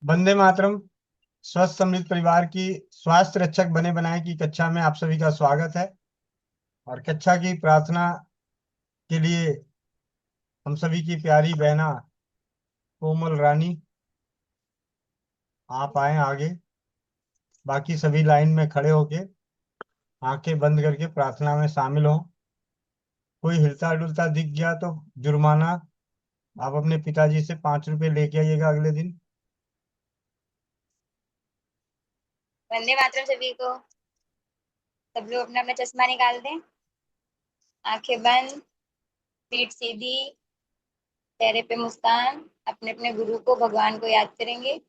वंदे मातरम। स्वस्थ समृद्ध परिवार की स्वास्थ्य रक्षक बने बनाए की कक्षा में आप सभी का स्वागत है। और कक्षा की प्रार्थना के लिए हम सभी की प्यारी बहना कोमल रानी, आप आए आगे। बाकी सभी लाइन में खड़े होके आंखें बंद करके प्रार्थना में शामिल हों। कोई हिलता डुलता दिख गया तो जुर्माना, आप अपने पिताजी से 5 रुपए लेके आइएगा अगले दिन। वंदे मातरम सभी को। सब लोग अपना अपना चश्मा निकाल दें। आंखें बंद, पीठ सीधी, चेहरे पे मुस्कान। अपने अपने गुरु को, भगवान को याद करेंगे।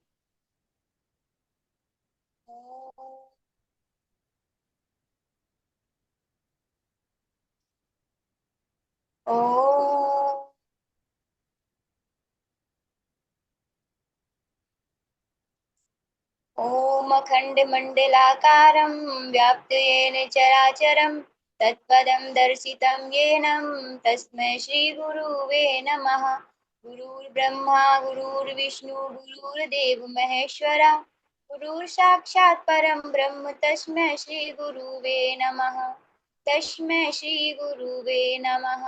ओ ओम अखण्डमण्डलाकारं व्याप्तं येन चराचरं तत्पदं दर्शितं येन तस्मै श्रीगुरुवे नमः। गुरुर्ब्रह्मा गुरुर्विष्णु गुरुर्देव महेश्वरा गुरुर्साक्षात् परं ब्रह्म तस्मै श्रीगुरुवे नमः। तस्मै श्रीगुरुवे नमः।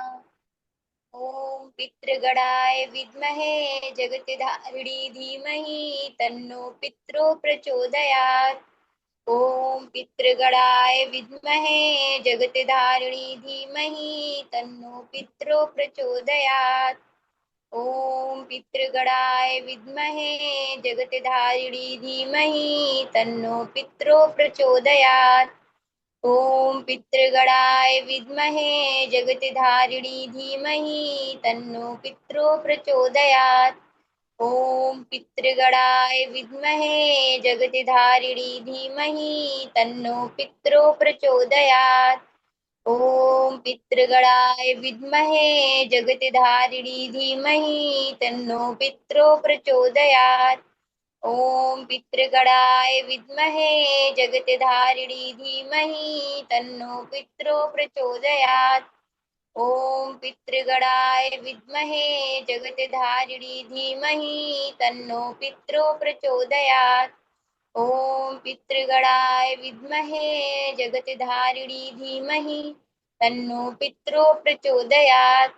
ओम पितृगणाय विद्महे जगतधारिणी धीमहि तन्नो पितरो प्रचोदयात्। ओम पितृगणाय विद्महे जगतधारिणी धीमहि तन्नो पितरो प्रचोदयात्। ओम पितृगणाय विद्महे जगतधारिणी धीमहि तन्नो पितरो प्रचोदयात्। ओम पितृगणाय विद्महे जगतधारिणी धीमहि तन्नो पितरो प्रचोदयात्। ओम पितृगणाय विद्महे जगतधारिणी धीमहि तन्नो पितरो प्रचोदयात्। ओम पितृगणाय विद्महे जगतधारिणी धीमहि तन्नो पितरो प्रचोदयात्। ओम पितृगणाय विद्महे जगतधारिणी धीमहि तन्नो पितरो प्रचोदयात्। ओम पितृगणाय विद्महे जगतधारिणी धीमहि तन्नो पितरो प्रचोदयात्। ओम पितृगणाय विद्महे जगतधारिणी धीमहि तन्नो पितरो प्रचोदयात्।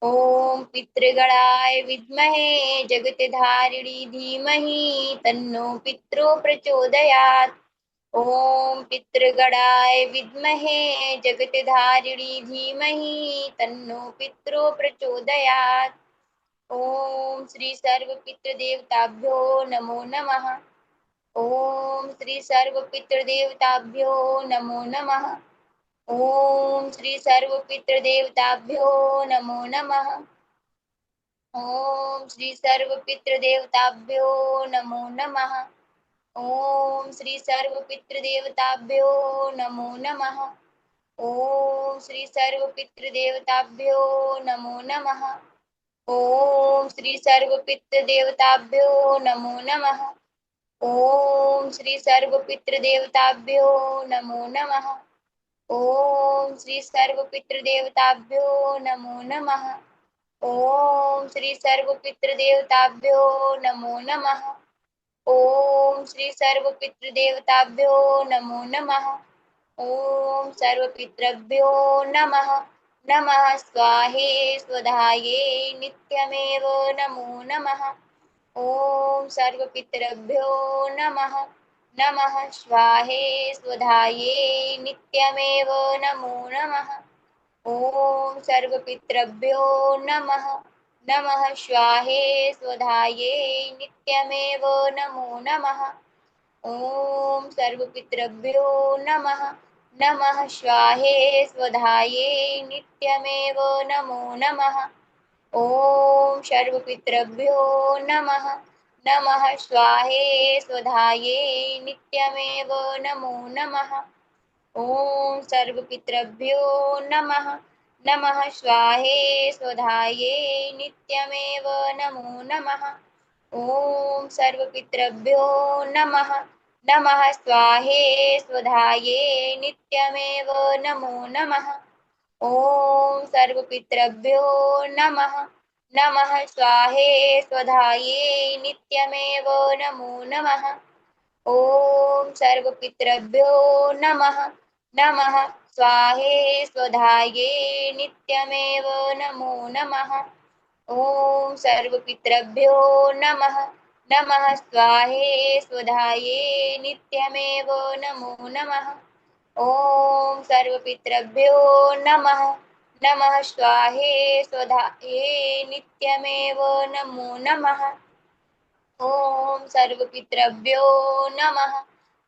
ओम पितृगणाय विद्महे जगतधारिणी धीमहि तन्नो पितरो प्रचोदयात्। ओम पितृगणाय विद्महे जगतधारिणी धीमहि तन्नो पितरो प्रचोदयात्। ओम श्री सर्व पितृदेवताभ्यो नमो नमः। ओम श्री सर्व पितृदेवताभ्यो नमो नमः। ओम श्री सर्व पितृदेवताभ्यो नमो नमः। ओम श्री सर्व पितृदेवताभ्यो नमो नमः। ओम श्री सर्व पितृदेवताभ्यो नमो नमः। ओम श्री सर्व पितृदेवताभ्यो नमो नमः। ओम श्री सर्व पितृदेवताभ्यो नमो नमः। ओम श्री सर्व पितृदेवताभ्यो नमो नमः। ओम श्री सर्व पितृदेवताभ्यो नमो नमः। ओम श्री सर्व पितृदेवताभ्यो नमो नमः। ओम श्री सर्व पितृदेवताभ्यो नमो नमः। ओम सर्वपितृभ्यो नमः। नमः स्वाहे स्वधाये नित्यमेव नमो नमः। ओम सर्वपितृभ्यो नमः। नमः स्वाहे स्वधाये नित्यमेव नमो नमः। ओम सर्वपितृभ्यो नमः। नमः स्वाहे स्वधाये नित्यमेव नमो नमः। ओम सर्वपितृभ्यो नमः। नमः स्वाहे स्वधाये नित्यमेव नमो नमः। ओम सर्वपितृभ्यो नमः। नमः स्वाहे स्वधाये नित्यमेव नमो नमः। ओम सर्वपितृभ्यो नमः। नमः स्वाहे स्वधाये नित्यमेव नमो नमः। ओम सर्वपितृभ्यो नमः। नमः स्वाहे स्वधाये नित्यमेव नमो नमः। ओम सर्वपितृभ्यो नमः। नमः स्वाहे स्वधाये नित्यमेव नमो नमः। ॐ सर्वपितृभ्यो नमः। नमः स्वाहे स्वधाये नित्यमेव नमो नमः। ॐ सर्वपितृभ्यो नमः। नमः स्वाहे स्वधाये नित्यमेव नमो नमः। ॐ सर्वपितृभ्यो नमः। नमः स्वाहे स्वधाये नित्यमेव नमो नमः। ॐ सर्वपितृभ्यो नमः।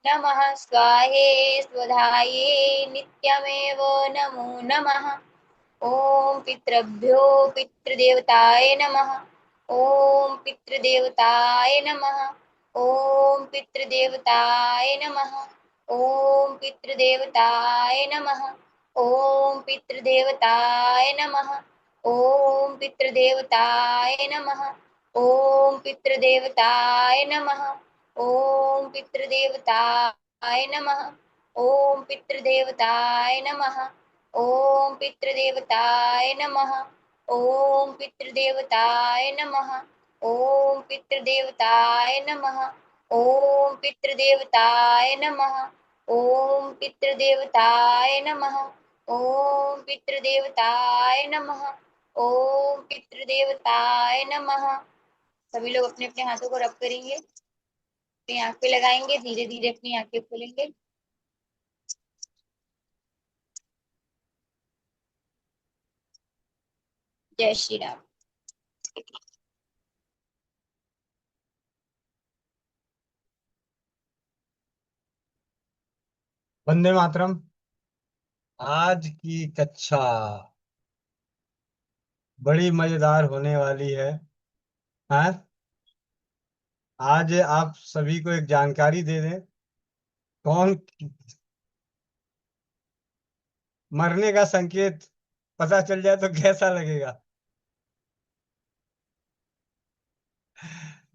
नमः स्वाहे स्वधाये नित्यमेव नमो नमः। ॐ पितृभ्यो पितृदेवताय नमः। ॐ पितृदेवताय नमः। ॐ पितृदेवताय नमः। ॐ पितृदेवताय नमः। ॐ पितृदेवताय नमः। ॐ पितृदेवताय नमः। ॐ पितृदेवताय नमः। ॐ पितृदेवताय नमः। ॐ पितृदेवताय नमः। ॐ पितृदेवताय नमः। ॐ पितृदेवताय नमः। ॐ पितृदेवताय नमः। ॐ पितृदेवताय नमः। ॐ पितृदेवताय नमः। ॐ पितृदेवताय नमः। ॐ पितृदेवताय नमः। सभी लोग अपने अपने हाथों को रब करेंगे, अपनी आंख पे लगाएंगे, धीरे धीरे अपनी आंखें खोलेंगे। जय श्री राम। वंदे मातरम। आज की कक्षा बड़ी मजेदार होने वाली है। हाँ, आज आप सभी को एक जानकारी दे दें। कौन मरने का संकेत पता चल जाए तो कैसा लगेगा?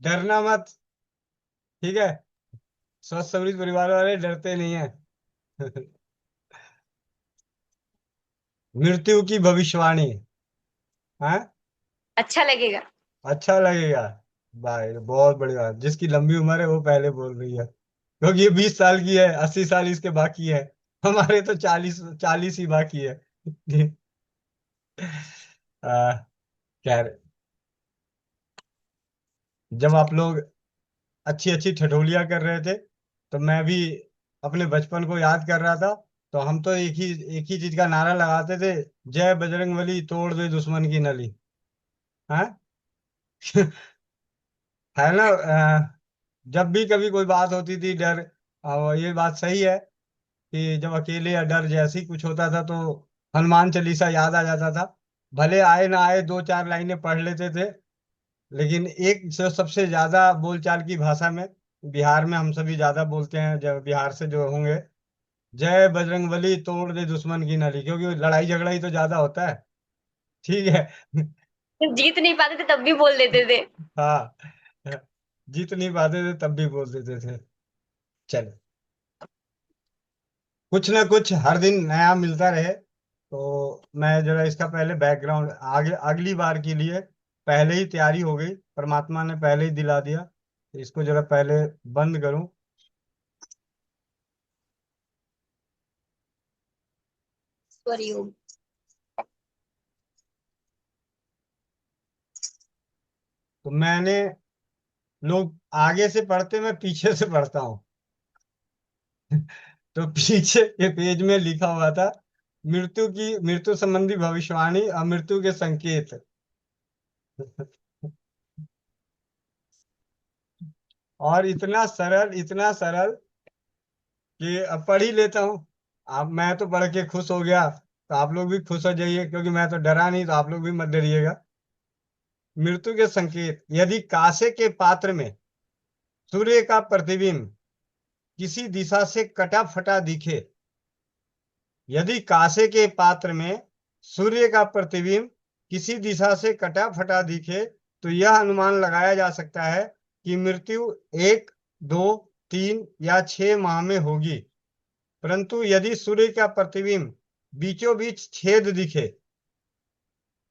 डरना मत, ठीक है? स्वस्थ समृद्ध परिवार वाले डरते नहीं है। मृत्यु की भविष्यवाणी। हाँ, अच्छा लगेगा। अच्छा लगेगा। भाई बहुत बड़ी बात, जिसकी लंबी उम्र है वो पहले बोल रही है, क्योंकि ये 20 साल की है, 80 साल इसके बाकी है। हमारे तो 40 40 ही बाकी है। आ, खैर, जब आप लोग अच्छी अच्छी ठठोलियां कर रहे थे तो मैं भी अपने बचपन को याद कर रहा था। तो हम तो एक ही चीज का नारा लगाते थे, जय बजरंगबली तोड़ दे दुश्मन की नली। हाँ। है ना? जब भी कभी कोई बात होती थी डर, और ये बात सही है कि जब अकेले या डर जैसी कुछ होता था तो हनुमान चालीसा याद आ जाता था। भले आए ना आए, दो चार लाइनें पढ़ लेते थे। लेकिन एक जो सबसे ज्यादा बोलचाल की भाषा में बिहार में हम सभी ज्यादा बोलते हैं, जब बिहार से जो होंगे, जय बजरंगबली तोड़ दे दुश्मन की नली, क्योंकि लड़ाई झगड़ा ही तो ज्यादा होता है। ठीक है। जीत नहीं पाते थे तब भी बोल देते थे। हाँ, जीत नहीं पाते थे तब भी बोल देते थे। चलो, कुछ ना कुछ हर दिन नया मिलता रहे। तो मैं जरा इसका पहले बैकग्राउंड आगे अगली बार के लिए पहले ही तैयारी हो गई, परमात्मा ने पहले ही दिला दिया, तो इसको जरा पहले बंद करूं। स्वरयोग। तो मैंने, लोग आगे से पढ़ते, मैं पीछे से पढ़ता हूँ। तो पीछे के पेज में लिखा हुआ था, मृत्यु संबंधी भविष्यवाणी और मृत्यु के संकेत। और इतना सरल कि अब पढ़ ही लेता हूँ। आप, मैं तो पढ़ के खुश हो गया, तो आप लोग भी खुश हो जाइए, क्योंकि मैं तो डरा नहीं, तो आप लोग भी मत डरिएगा। मृत्यु के संकेत। यदि कांसे के पात्र में सूर्य का प्रतिबिंब किसी दिशा से कटा फटा दिखे, यदि कांसे के पात्र में सूर्य का प्रतिबिंब किसी दिशा से कटा फटा दिखे, तो यह अनुमान लगाया जा सकता है कि मृत्यु 1 2 3 या 6 माह में होगी। परंतु यदि सूर्य का प्रतिबिंब बीचों बीच छेद दिखे,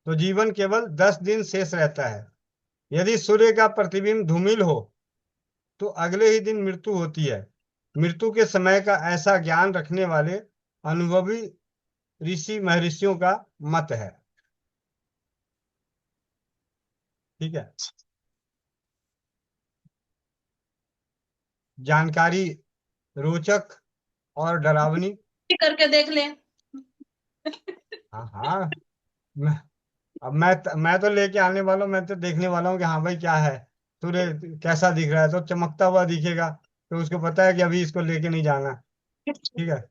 तो जीवन केवल 10 दिन शेष रहता है। यदि सूर्य का प्रतिबिंब धूमिल हो तो अगले ही दिन मृत्यु होती है। मृत्यु के समय का ऐसा ज्ञान रखने वाले अनुभवी ऋषि महर्षियों का मत है। ठीक है। जानकारी रोचक और डरावनी। करके देख ले। हाँ हाँ। मैं अब मैं तो लेके आने वाला हूँ, मैं तो देखने वाला हूँ कि हाँ भाई क्या है, सूर्य कैसा दिख रहा है, तो चमकता हुआ दिखेगा तो उसको पता है कि अभी इसको लेके नहीं जाना। ठीक है।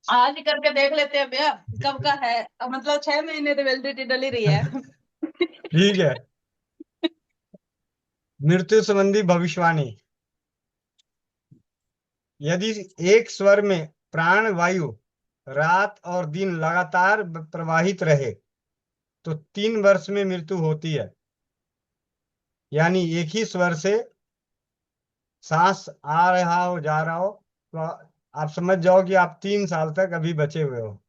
आज ही करके देख लेते हैं भैया, कब का है। अब मतलब 6 महीने तो वैलिडिटी डली रही है। ठीक है। मृत्यु संबंधी भविष्यवाणी। यदि एक स्वर में प्राण वायु रात और दिन लगातार प्रवाहित रहे तो 3 वर्ष में मृत्यु होती है। यानी एक ही स्वर से सांस आ रहा हो जा रहा हो तो आप समझ जाओ कि आप 3 साल तक अभी बचे हुए हो।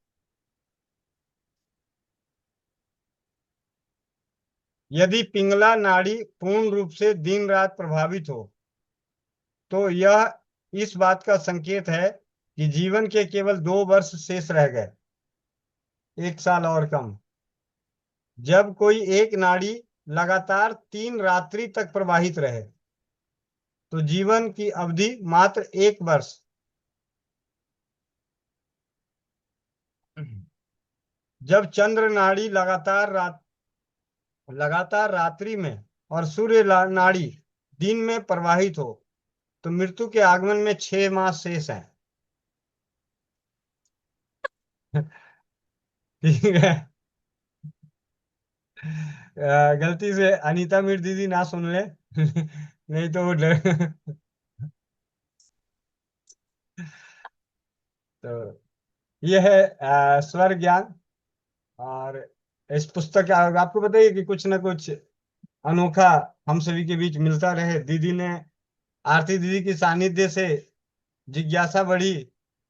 यदि पिंगला नाड़ी पूर्ण रूप से दिन रात प्रभावित हो तो यह इस बात का संकेत है कि जीवन के केवल 2 वर्ष शेष रह गए, 1 साल और कम। जब कोई एक नाड़ी लगातार 3 रात्रि तक प्रवाहित रहे तो जीवन की अवधि मात्र 1 वर्ष। जब चंद्र नाड़ी लगातार रात्रि में और सूर्य नाड़ी दिन में प्रवाहित हो तो मृत्यु के आगमन में 6 माह शेष हैं। ठीक है। गलती से अनीता मीर दीदी ना सुन ले। नहीं तो वो डर। तो ये है स्वर ज्ञान। और इस पुस्तक आपको बताइए कि कुछ ना कुछ अनोखा हम सभी के बीच मिलता रहे। दीदी ने, आरती दीदी की सानिध्य से जिज्ञासा बढ़ी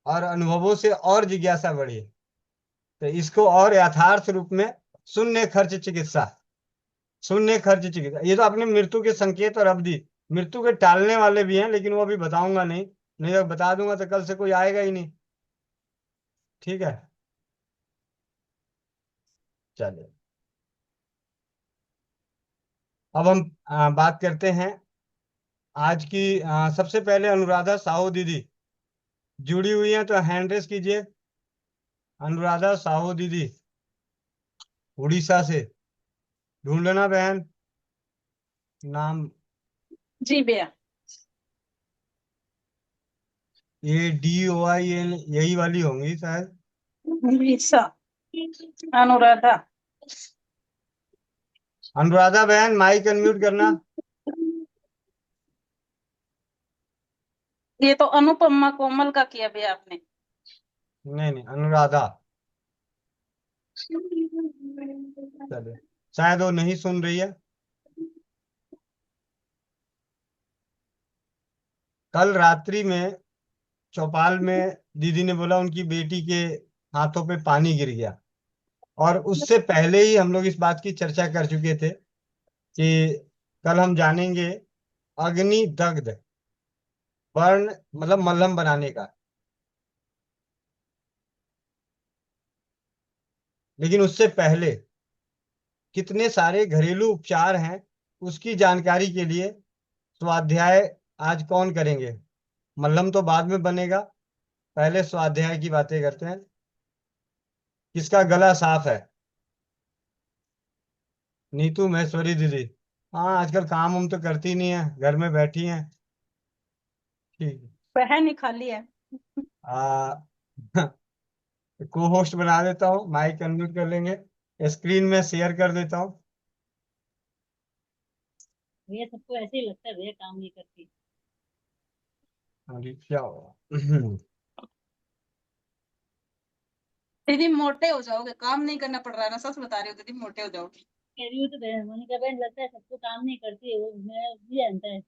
और अनुभवों से और जिज्ञासा बढ़ी। तो इसको और यथार्थ रूप में शून्य खर्च चिकित्सा, शून्य खर्च चिकित्सा, ये तो अपने मृत्यु के संकेत और अवधि, मृत्यु के टालने वाले भी हैं लेकिन वो अभी बताऊंगा नहीं, नहीं तो बता दूंगा तो कल से कोई आएगा ही नहीं। ठीक है। चलिए अब हम बात करते हैं आज की। सबसे पहले अनुराधा साहू दीदी जुड़ी हुई हैं तो हैंड रेस कीजिए। अनुराधा साहू दीदी उड़ीसा से, ढूंढना बहन नाम। जी भैया। ये DOIN यही वाली होंगी शायद। ईसा अनुराधा। अनुराधा बहन माइक अनम्यूट करना। ये तो अनुपमा कोमल का किया भैया आपने। नहीं नहीं, अनुराधा। चलिए, शायद वो नहीं सुन रही है। कल रात्रि में चौपाल में दीदी ने बोला उनकी बेटी के हाथों पे पानी गिर गया। और उससे पहले ही हम लोग इस बात की चर्चा कर चुके थे कि कल हम जानेंगे अग्नि दग्ध बर्न, मतलब मलहम बनाने का। लेकिन उससे पहले कितने सारे घरेलू उपचार हैं उसकी जानकारी के लिए स्वाध्याय आज कौन करेंगे। मलहम तो बाद में बनेगा, पहले स्वाध्याय की बातें करते हैं। किसका गला साफ है? नीतू महेश्वरी दीदी। हाँ, आजकल काम हम तो करती नहीं है, घर में बैठी हैं। ठीक बहन ही खाली है। है। को होस्ट बना देता हूँ, माइक अनम्यूट कर लेंगे, स्क्रीन में शेयर कर देता हूँ। भैया सबको ऐसे ही लगता है भैया काम नहीं करती। अरे क्या हुआ? दीदी मोटे हो जाओगे, काम नहीं करना पड़ रहा है ना, सच बता रही हो दीदी, मोटे हो जाओगे। कह रही हूँ तो बहन मोनिका बहन लगता है सबको काम नहीं करती है, वो मैं भी जानता है।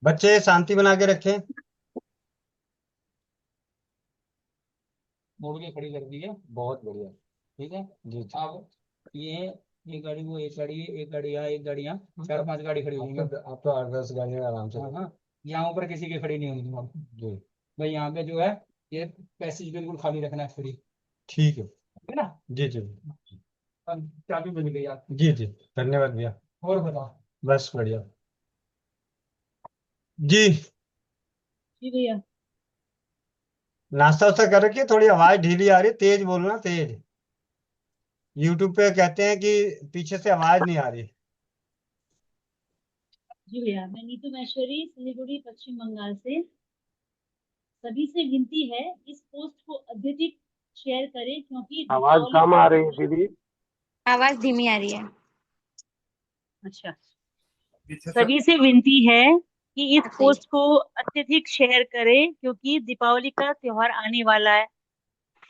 बच्चे शांति बना के रखें। मोड़ के खड़ी कर दी है, बहुत बढ़िया। ठीक है। जी जी। अब ये गाड़ी, वो एक गाड़ी है, एक गाड़ी यहाँ, एक गाड़ी यहाँ, 4-5 गाड़ी खड़ी होंगी। आप तो 8-10 गाड़ियाँ आराम से। हाँ हाँ, यहाँ ऊपर किसी की खड़ी नहीं होगी तुम्हारी। जी भाई यहाँ पे जो है, ये पैसेज बिल्कुल खाली रखना है, फ्री, ठीक है। है ना। जी जी। अब चाबी मिल गई आपको। जी जी, धन्यवाद भैया। और बताओ। बस बढ़िया। जी, जी भैया। नाश्ता वास्ता कर रखिए, थोड़ी आवाज ढीली आ रही है, तेज बोलना, तेज। यूट्यूब पे कहते हैं कि पीछे से आवाज नहीं आ रही। जी भैया, मैं नीतू महेश्वरी, सिलीगुड़ी, पश्चिम बंगाल से। सभी से विनती है, इस पोस्ट को अत्यधिक शेयर करें, क्योंकि आवाज दीपावली कम का आ रही है त्योहार। दीदी। आवाज धीमी आ रही है। अच्छा। पीछे से। सभी से विनती है कि इस अच्छा, पोस्ट को अत्यधिक शेयर करें, क्योंकि दीपावली का त्योहार आने वाला है।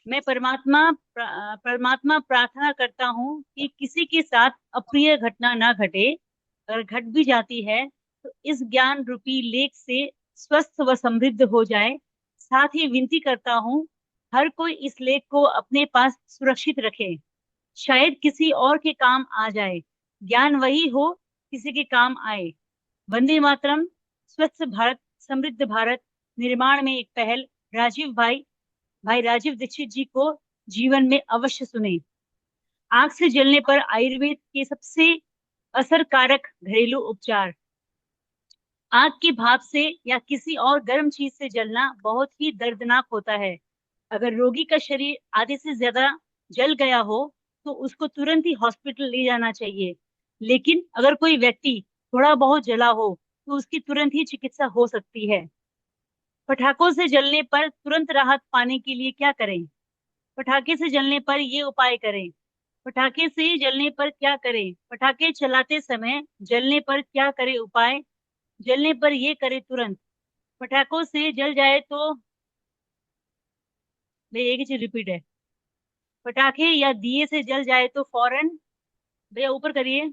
मैं परमात्मा प्रार्थना करता हूँ कि किसी के साथ अप्रिय घटना ना घटे। अगर घट भी जाती है तो इस ज्ञान रूपी लेख से स्वस्थ व समृद्ध हो जाए। साथ ही विनती करता हूँ, हर कोई इस लेख को अपने पास सुरक्षित रखे, शायद किसी और के काम आ जाए। ज्ञान वही हो, किसी के काम आए। वंदे मातरम। स्वस्थ भारत, समृद्ध भारत निर्माण में एक पहल। राजीव भाई, भाई राजीव दीक्षित जी को जीवन में अवश्य सुने। आग से जलने पर आयुर्वेद के सबसे असरकारक घरेलू उपचार। आग की भाप से या किसी और गर्म चीज से जलना बहुत ही दर्दनाक होता है। अगर रोगी का शरीर आधे से ज्यादा जल गया हो तो उसको तुरंत ही हॉस्पिटल ले जाना चाहिए। लेकिन अगर कोई व्यक्ति थोड़ा बहुत जला हो तो उसकी तुरंत ही चिकित्सा हो सकती है। पटाखों से जलने पर तुरंत राहत पाने के लिए क्या करें? पटाखे से जलने पर ये उपाय करें। पटाखे से जलने पर क्या करें? पटाखे चलाते समय जलने पर क्या करें उपाय? जलने पर ये करें तुरंत। पटाखों से जल जाए तो, भैया एक ही चीज रिपीट है। पटाखे या दिए से जल जाए तो फौरन, भैया ऊपर करिए।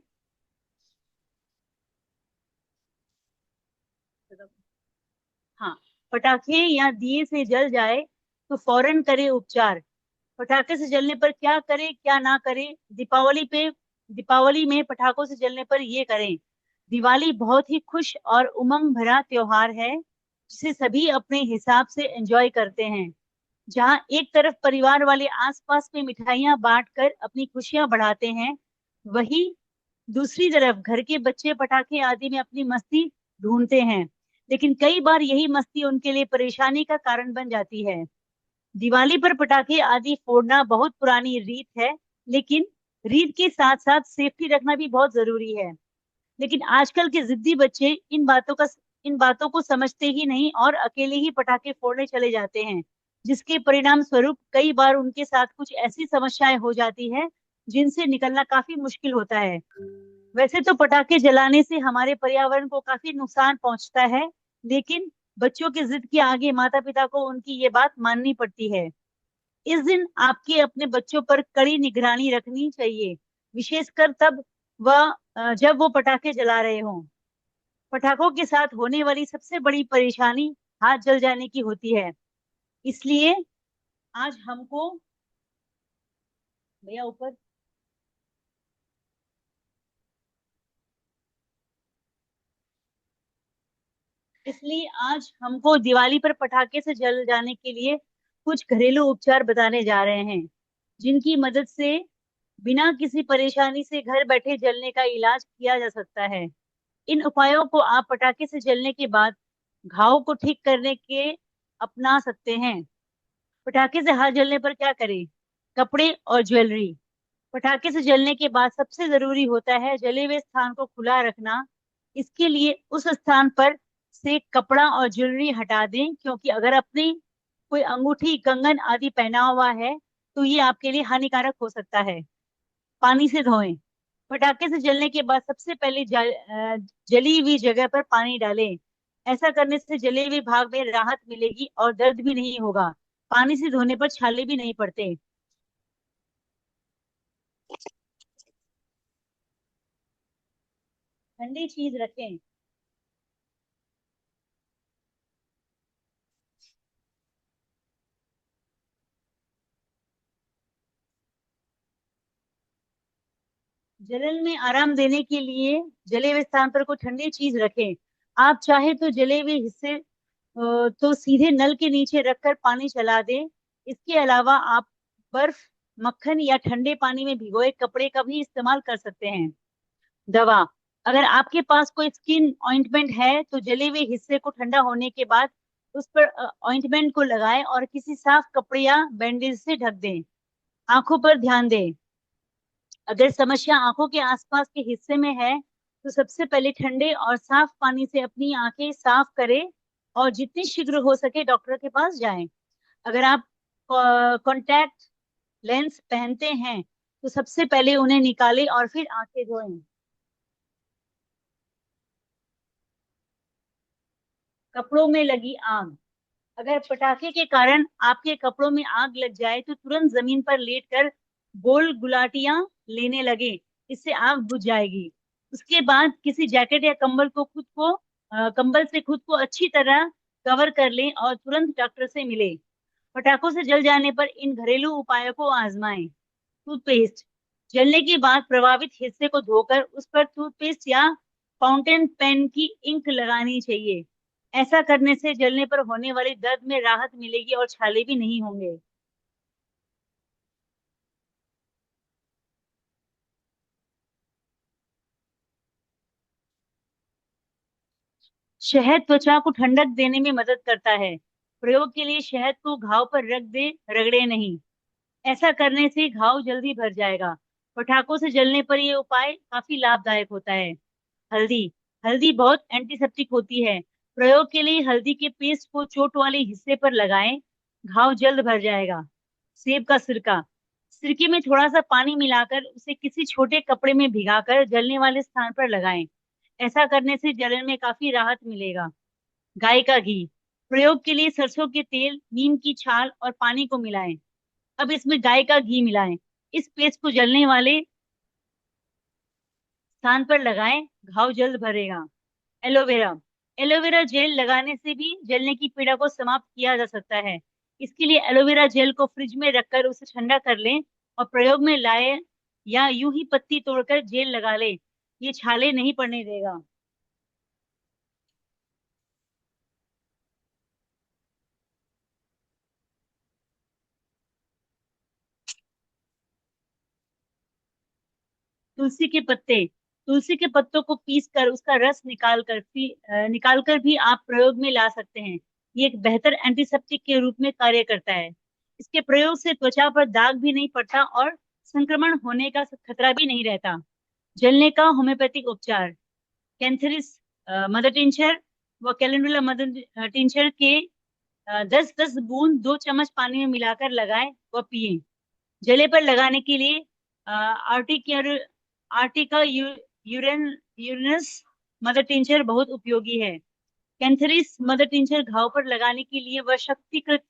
हाँ। पटाखे या दिए से जल जाए तो फौरन करे उपचार। पटाखे से जलने पर क्या करें क्या ना करें? दीपावली में पटाखों से जलने पर ये करें। दिवाली बहुत ही खुश और उमंग भरा त्योहार है, जिसे सभी अपने हिसाब से एंजॉय करते हैं। जहाँ एक तरफ परिवार वाले आसपास में मिठाइयाँ बांटकर अपनी खुशियां बढ़ाते हैं, वही दूसरी तरफ घर के बच्चे पटाखे आदि में अपनी मस्ती ढूंढते हैं। लेकिन कई बार यही मस्ती उनके लिए परेशानी का कारण बन जाती है। दिवाली पर पटाखे आदि फोड़ना बहुत पुरानी रीत है, लेकिन रीत के साथ साथ सेफ्टी रखना भी बहुत जरूरी है। लेकिन आजकल के जिद्दी बच्चे इन बातों को समझते ही नहीं और अकेले ही पटाखे फोड़ने चले जाते हैं, जिसके परिणाम स्वरूप कई बार उनके साथ कुछ ऐसी समस्याएं हो जाती है जिनसे निकलना काफी मुश्किल होता है। वैसे तो पटाखे जलाने से हमारे पर्यावरण को काफी नुकसान पहुंचता है, लेकिन बच्चों की जिद के आगे माता पिता को उनकी ये बात माननी पड़ती है। इस दिन आपके अपने बच्चों पर कड़ी निगरानी रखनी चाहिए, विशेषकर तब जब वो पटाखे जला रहे हों। पटाखों के साथ होने वाली सबसे बड़ी परेशानी हाथ जल जाने की होती है। इसलिए आज हमको, भैया ऊपर, इसलिए आज हमको दिवाली पर पटाखे से जल जाने के लिए कुछ घरेलू उपचार बताने जा रहे हैं, जिनकी मदद से बिना किसी परेशानी से घर बैठे जलने का इलाज किया जा सकता है। इन उपायों को आप पटाखे से जलने के बाद घाव को ठीक करने के अपना सकते हैं। पटाखे से हाथ जलने पर क्या करें? कपड़े और ज्वेलरी। पटाखे से जलने के बाद सबसे जरूरी होता है जले हुए स्थान को खुला रखना। इसके लिए उस स्थान पर से कपड़ा और ज्वेलरी हटा दें, क्योंकि अगर अपनी कोई अंगूठी, कंगन आदि पहना हुआ है तो ये आपके लिए हानिकारक हो सकता है। पानी से धोएं। पटाखे से जलने के बाद सबसे पहले जली हुई जगह पर पानी डालें। ऐसा करने से जले हुए भाग में राहत मिलेगी और दर्द भी नहीं होगा। पानी से धोने पर छाले भी नहीं पड़ते। ठंडी चीज रखें। जलन में आराम देने के लिए जले हुए स्थान पर कोई ठंडी चीज रखें। आप चाहे तो जले हुए हिस्से तो सीधे नल के नीचे रखकर पानी चला दें। इसके अलावा आप बर्फ, मक्खन या ठंडे पानी में भिगोए कपड़े का भी इस्तेमाल कर सकते हैं। दवा, अगर आपके पास कोई स्किन ऑइंटमेंट है तो जले हुए हिस्से को ठंडा होने के बाद उस पर ऑइंटमेंट को लगाएं और किसी साफ कपड़े या बैंडेज से ढक दें। आंखों पर ध्यान दें। अगर समस्या आंखों के आसपास के हिस्से में है तो सबसे पहले ठंडे और साफ पानी से अपनी आंखें साफ करें और जितनी शीघ्र हो सके डॉक्टर के पास जाएं। अगर आप कॉन्टैक्ट लेंस पहनते हैं तो सबसे पहले उन्हें निकालें और फिर आंखें धोएं। कपड़ों में लगी आग, अगर पटाखे के कारण आपके कपड़ों में आग लग जाए तो तुरंत जमीन पर लेटकर गोल गुलाटियां लेने लगे, इससे आग बुझ जाएगी। उसके बाद किसी जैकेट या कंबल से खुद को अच्छी तरह कवर कर लें और तुरंत डॉक्टर से मिले। पटाखों से जल जाने पर इन घरेलू उपायों को आजमाएं। टूथपेस्ट, जलने के बाद प्रभावित हिस्से को धोकर उस पर टूथपेस्ट या फाउंटेन पेन की इंक लगानी चाहिए। ऐसा करने से जलने पर होने वाले दर्द में राहत मिलेगी और छाले भी नहीं होंगे। शहद त्वचा को ठंडक देने में मदद करता है। प्रयोग के लिए शहद को घाव पर रख दे, रगड़े नहीं। ऐसा करने से घाव जल्दी भर जाएगा। पटाखों से जलने पर यह उपाय काफी लाभदायक होता है। हल्दी, हल्दी बहुत एंटीसेप्टिक होती है। प्रयोग के लिए हल्दी के पेस्ट को चोट वाले हिस्से पर लगाएं, घाव जल्द भर जाएगा। सेब का सिरका, सिरके में थोड़ा सा पानी मिलाकर उसे किसी छोटे कपड़े में भिगाकर जलने वाले स्थान पर लगाएं। ऐसा करने से जलन में काफी राहत मिलेगा। गाय का घी, प्रयोग के लिए सरसों के तेल, नीम की छाल और पानी को मिलाएं। अब इसमें गाय का घी मिलाएं। इस पेस्ट को जलने वाले स्थान पर लगाएं, घाव जल्द भरेगा। एलोवेरा, एलोवेरा जेल लगाने से भी जलने की पीड़ा को समाप्त किया जा सकता है। इसके लिए एलोवेरा जेल को फ्रिज में रखकर उसे ठंडा कर लें और प्रयोग में लाए या यूं ही पत्ती तोड़कर जेल लगा लें। ये छाले नहीं पड़ने देगा। तुलसी के पत्ते, तुलसी के पत्तों को पीस कर उसका रस निकाल कर भी आप प्रयोग में ला सकते हैं। ये एक बेहतर एंटीसेप्टिक के रूप में कार्य करता है। इसके प्रयोग से त्वचा पर दाग भी नहीं पड़ता और संक्रमण होने का खतरा भी नहीं रहता। जलने का होम्योपैथिक उपचार, कैंथरिस मदर टिंचर व कैलेंडुला मदर टिंचर के 10-10 बूंद 2 चम्मच पानी में मिलाकर लगाएं व पिए। जले पर लगाने के लिए आर्टिका यूरेनस मदर टिंचर बहुत उपयोगी है। कैंथरिस मदर टिंचर घाव पर लगाने के लिए वह शक्तिकृत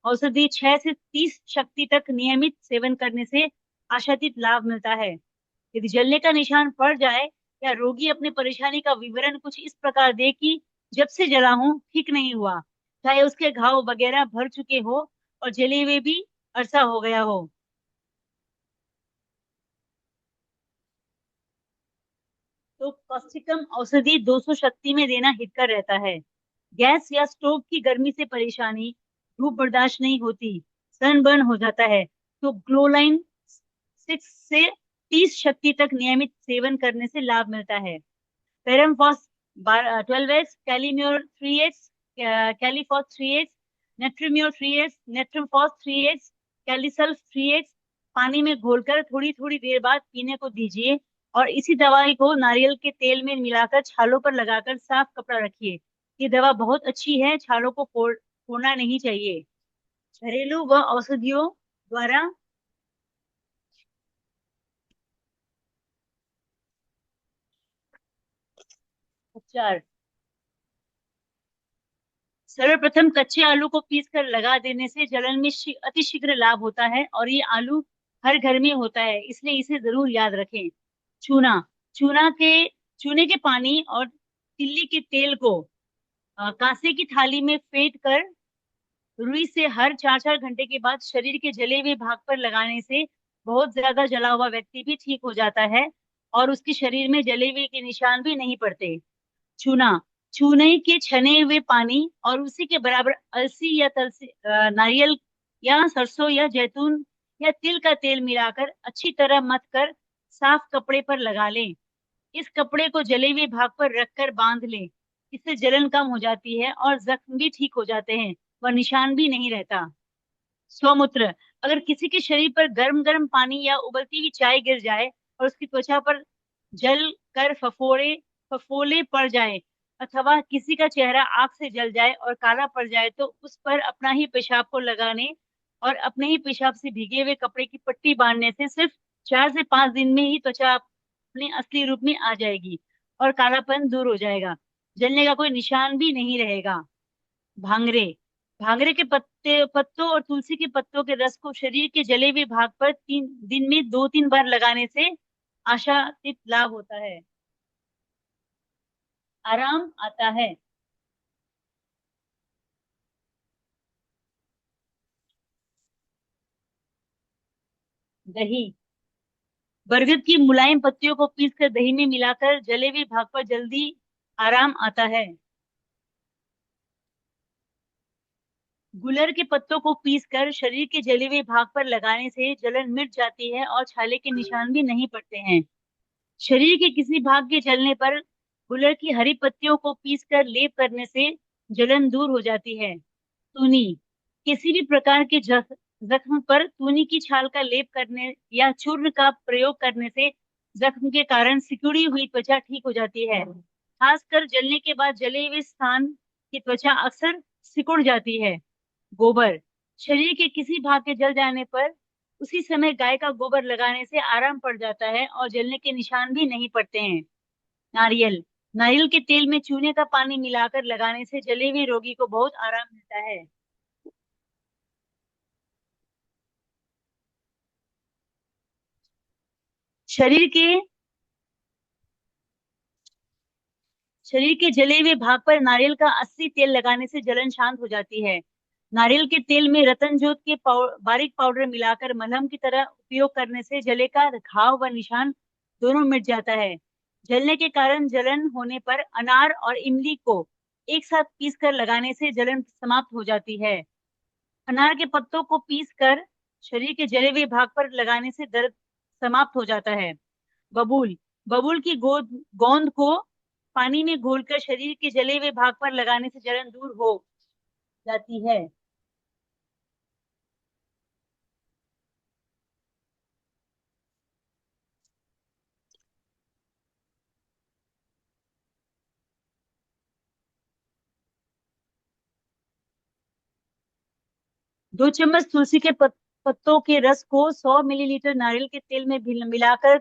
औषधि 6 से 30 शक्ति तक नियमित सेवन करने से आशातीत लाभ मिलता है। यदि जलने का निशान पड़ जाए या रोगी अपनी परेशानी का विवरण कुछ इस प्रकार दे कि जब से जला हूं ठीक नहीं हुआ, चाहे उसके घाव वगैरह भर चुके हो और जले हुए भी अरसा हो गया हो, तो कॉस्टिकम औषधि 200 शक्ति में देना हितकर रहता है। गैस या स्टोव की गर्मी से परेशानी, धूप बर्दाश्त नहीं होती, सनबर्न हो जाता है, तो ग्लोलाइन 6 से 30 शक्ति तक नियमित सेवन करने से लाभ मिलता है। पेरमफॉस 12x, कैलीम्योर 3x, कैलीफॉस 3x, नेट्रीम्योर 3x, नेट्रमफॉस 3x, कैलीसल्फ 3x पानी में घोलकर थोड़ी थोड़ी देर बाद पीने को दीजिए और इसी दवाई को नारियल के तेल में मिलाकर छालों पर लगाकर साफ कपड़ा रखिए। ये दवा बहुत अच्छी है, छालों को फोड़ना नहीं चाहिए। घरेलू व औषधियों द्वारा उपचार, सर्वप्रथम कच्चे आलू को पीसकर लगा देने से जलन में अति शीघ्र लाभ होता है और ये आलू हर घर में होता है, इसलिए इसे जरूर याद रखें। चूना, चूने के पानी और तिल्ली के तेल को कांसे की थाली में फेंट कर रुई से हर 4-4 घंटे के बाद शरीर के जले हुए भाग पर लगाने से बहुत ज्यादा जला हुआ व्यक्ति भी ठीक हो जाता है और उसके शरीर में जले हुए के निशान भी नहीं पड़ते। चूना, चूने के छने हुए पानी और उसी के बराबर अलसी या तलसी नारियल या सरसों या जैतून या तिल का तेल मिलाकर अच्छी तरह मथ कर साफ कपड़े पर लगा लें। इस कपड़े को जले हुए भाग पर रखकर बांध लें। इससे जलन कम हो जाती है और जख्म भी ठीक हो जाते हैं, वह निशान भी नहीं रहता। स्वमूत्र, अगर किसी के शरीर पर गर्म गर्म पानी या उबलती हुई चाय गिर जाए और उसकी त्वचा पर जल कर फफोले पड़ जाए अथवा किसी का चेहरा आग से जल जाए और काला पड़ जाए तो उस पर अपना ही पेशाब को लगाने और अपने ही पेशाब से भीगे हुए कपड़े की पट्टी बांधने से सिर्फ 4 से 5 दिन में ही त्वचा अपने असली रूप में आ जाएगी और कालापन दूर हो जाएगा। जलने का कोई निशान भी नहीं रहेगा। भांगरे, भांगरे के पत्तों और तुलसी के पत्तों के रस को शरीर के जले हुए भाग पर 3 दिन में 2-3 बार लगाने से आशातीत लाभ होता है, आराम आता है। दही, बरगद की मुलायम पत्तियों को पीसकर दही में मिलाकर जले हुए भाग पर जल्दी आराम आता है। गुलर के पत्तों को पीसकर शरीर के जले हुए भाग पर लगाने से जलन मिट जाती है और छाले के निशान भी नहीं पड़ते हैं। शरीर के किसी भाग के जलने पर गुलर की हरी पत्तियों को पीसकर लेप करने से जलन दूर हो जाती है। तूनी, किसी भी प्रकार के जख्म पर तूनी की छाल का लेप करने या चूर्ण का प्रयोग करने से जख्म के कारण सिकुड़ी हुई त्वचा ठीक हो जाती है। खासकर जलने के बाद जले हुए स्थान की त्वचा अक्सर सिकुड़ जाती है। गोबर, शरीर के किसी भाग के जल जाने पर उसी समय गाय का गोबर लगाने से आराम पड़ जाता है और जलने के निशान भी नहीं पड़ते हैं। नारियल, नारियल के तेल में चूने का पानी मिलाकर लगाने से जले हुए रोगी को बहुत आराम मिलता है। शरीर के शरीर के जले हुए भाग पर नारियल का असली तेल लगाने से जलन शांत हो जाती है। नारियल के तेल में रतनजोत के बारीक पाउडर मिलाकर मलहम की तरह उपयोग करने से जले का घाव व निशान दोनों मिट जाता है। जलने के कारण जलन होने पर अनार और इमली को एक साथ पीसकर लगाने से जलन समाप्त हो जाती है। अनार के पत्तों को पीसकर शरीर के जले हुए भाग पर लगाने से दर्द समाप्त हो जाता है। बबूल, बबूल की गोंद को पानी में घोलकर शरीर के जले हुए भाग पर लगाने से जलन दूर हो जाती है। दो चम्मच तुलसी के पत्तों के रस को 100 मिलीलीटर नारियल के तेल में मिलाकर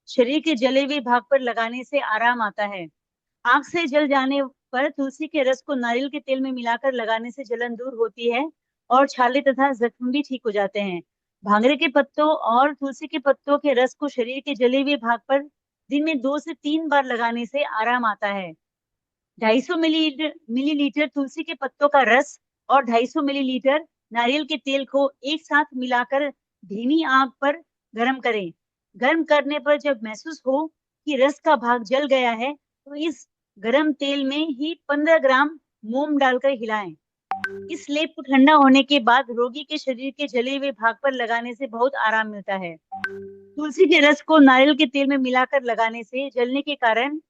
शरीर के जले हुए भाग पर लगाने से आराम आता है। आंख से जल जाने पर तुलसी के रस को नारियल के तेल में मिलाकर लगाने से जलन दूर होती है और छाले तथा जख्म भी ठीक हो जाते हैं। भांगरे के पत्तों और तुलसी के पत्तों के रस को शरीर के जले हुए भाग पर दिन में 2 से 3 बार लगाने से आराम आता है। 250 मिलीलीटर तुलसी के पत्तों का रस और 250 मिलीलीटर नारियल के तेल को एक साथ मिलाकर धीमी आंच पर गर्म करें। गर्म करने पर जब महसूस हो कि रस का भाग जल गया है तो इस गर्म तेल में ही 15 ग्राम मोम डालकर हिलाएं। इस लेप को ठंडा होने के बाद रोगी के शरीर के जले हुए भाग पर लगाने से बहुत आराम मिलता है। तुलसी के रस को नारियल के तेल में मिलाकर लगाने से जलने के कारण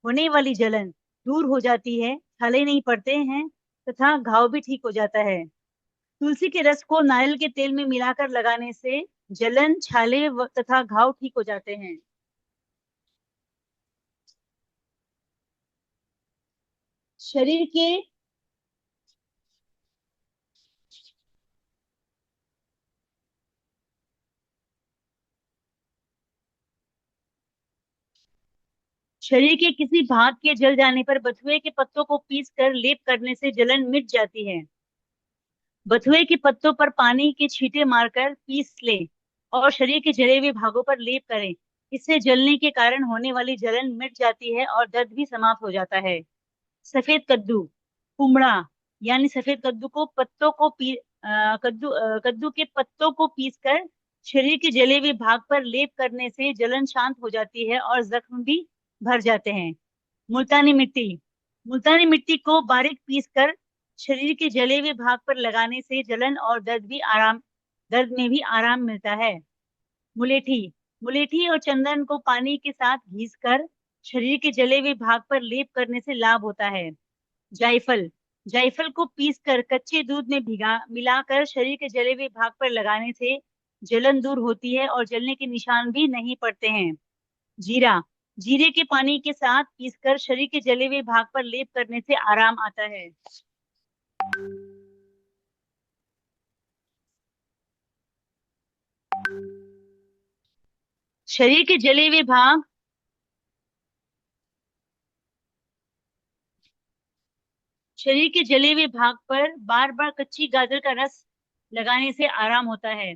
होने वाली जलन दूर हो जाती है, छाले नहीं पड़ते हैं तथा घाव भी ठीक हो जाता है। तुलसी के रस को नारियल के तेल में मिलाकर लगाने से जलन, छाले तथा घाव ठीक हो जाते हैं। शरीर के शरीर के किसी भाग के जल जाने पर बथुए के पत्तों को पीसकर लेप करने से जलन मिट जाती है। बथुए के पत्तों पर पानी के छींटे मारकर पीस लें और शरीर के जले हुए भागों पर लेप करें। इससे जलने के कारण होने वाली जलन मिट जाती है और दर्द भी समाप्त हो जाता है। सफेद कद्दू, कुमड़ा यानी सफेद कद्दू को कद्दू के पत्तों को पीसकर शरीर के जले हुए भाग पर लेप करने से जलन शांत हो जाती है और जख्म भी भर जाते हैं। मुल्तानी मिट्टी। मुल्तानी मिट्टी को बारीक पीसकर शरीर के जले हुए भाग पर लगाने से जलन और दर्द में भी आराम मिलता है। मुलेठी। मुलेठी और चंदन को पानी के साथ घिसकर शरीर के जले हुए भाग पर लेप करने से लाभ होता है। जायफल। जायफल को पीसकर कच्चे दूध में भिगा मिलाकर शरीर के जले हुए भाग पर लगाने से जलन दूर होती है और जलने के निशान भी नहीं पड़ते हैं। जीरा। जीरे के पानी के साथ पीसकर शरीर के जले हुए भाग पर लेप करने से आराम आता है। शरीर के जले हुए भाग शरीर के जले हुए भाग पर बार बार कच्ची गाजर का रस लगाने से आराम होता है।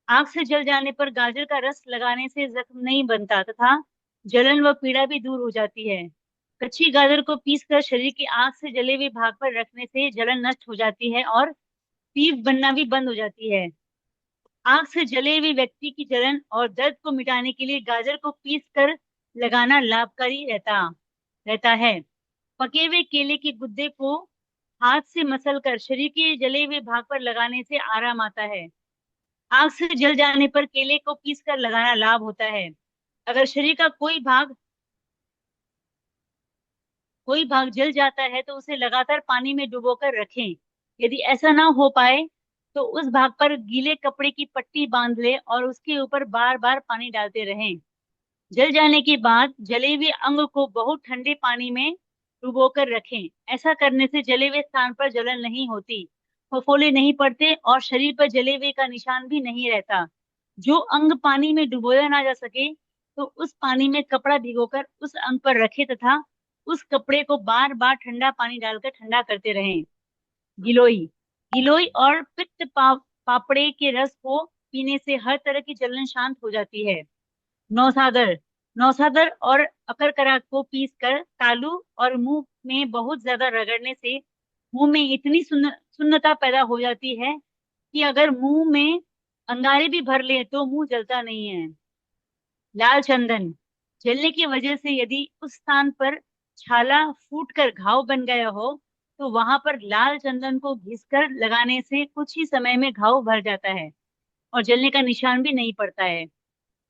आग से जल जाने पर गाजर का रस लगाने से जख्म नहीं बनता तथा जलन व पीड़ा भी दूर हो जाती है। कच्ची गाजर को पीसकर शरीर की आग से जले हुए भाग पर रखने से जलन नष्ट हो जाती है और पीप बनना भी बंद हो जाती है। आग से जले हुए व्यक्ति की जलन और दर्द को मिटाने के लिए गाजर को पीसकर लगाना लाभकारी रहता है। पके हुए केले के गुद्दे को हाथ से मसलकर शरीर के जले हुए भाग पर लगाने से आराम आता है। आग से जल जाने पर केले को पीसकर लगाना लाभ होता है। अगर शरीर का कोई भाग जल जाता है तो उसे लगातार पानी में डुबोकर रखें। यदि ऐसा ना हो पाए तो उस भाग पर गीले कपड़े की पट्टी बांध ले और उसके ऊपर बार बार पानी डालते रहें। जल जाने के बाद जले हुए अंग को बहुत ठंडे पानी में डुबोकर रखें। ऐसा करने से जले हुए स्थान पर जलन नहीं होती, फफोले नहीं पड़ते और शरीर पर जले हुए का निशान भी नहीं रहता। जो अंग पानी में डुबोया ना जा सके तो उस पानी में कपड़ा भिगोकर उस अंग पर रखे तथा उस कपड़े को बार बार ठंडा पानी डालकर ठंडा करते रहें। गिलोई। गिलोई और पापड़े के रस को पीने से हर तरह की जलन शांत हो जाती है। नौसादर। नौसादर और अकरकरा को पीसकर तालू और मुंह में बहुत ज्यादा रगड़ने से मुंह में इतनी सुन्नता पैदा हो जाती है कि अगर मुंह में अंगारे भी भर ले तो मुंह जलता नहीं है। लाल चंदन। जलने की वजह से यदि उस स्थान पर छाला फूटकर घाव बन गया हो तो वहां पर लाल चंदन को घिसकर लगाने से कुछ ही समय में घाव भर जाता है और जलने का निशान भी नहीं पड़ता है।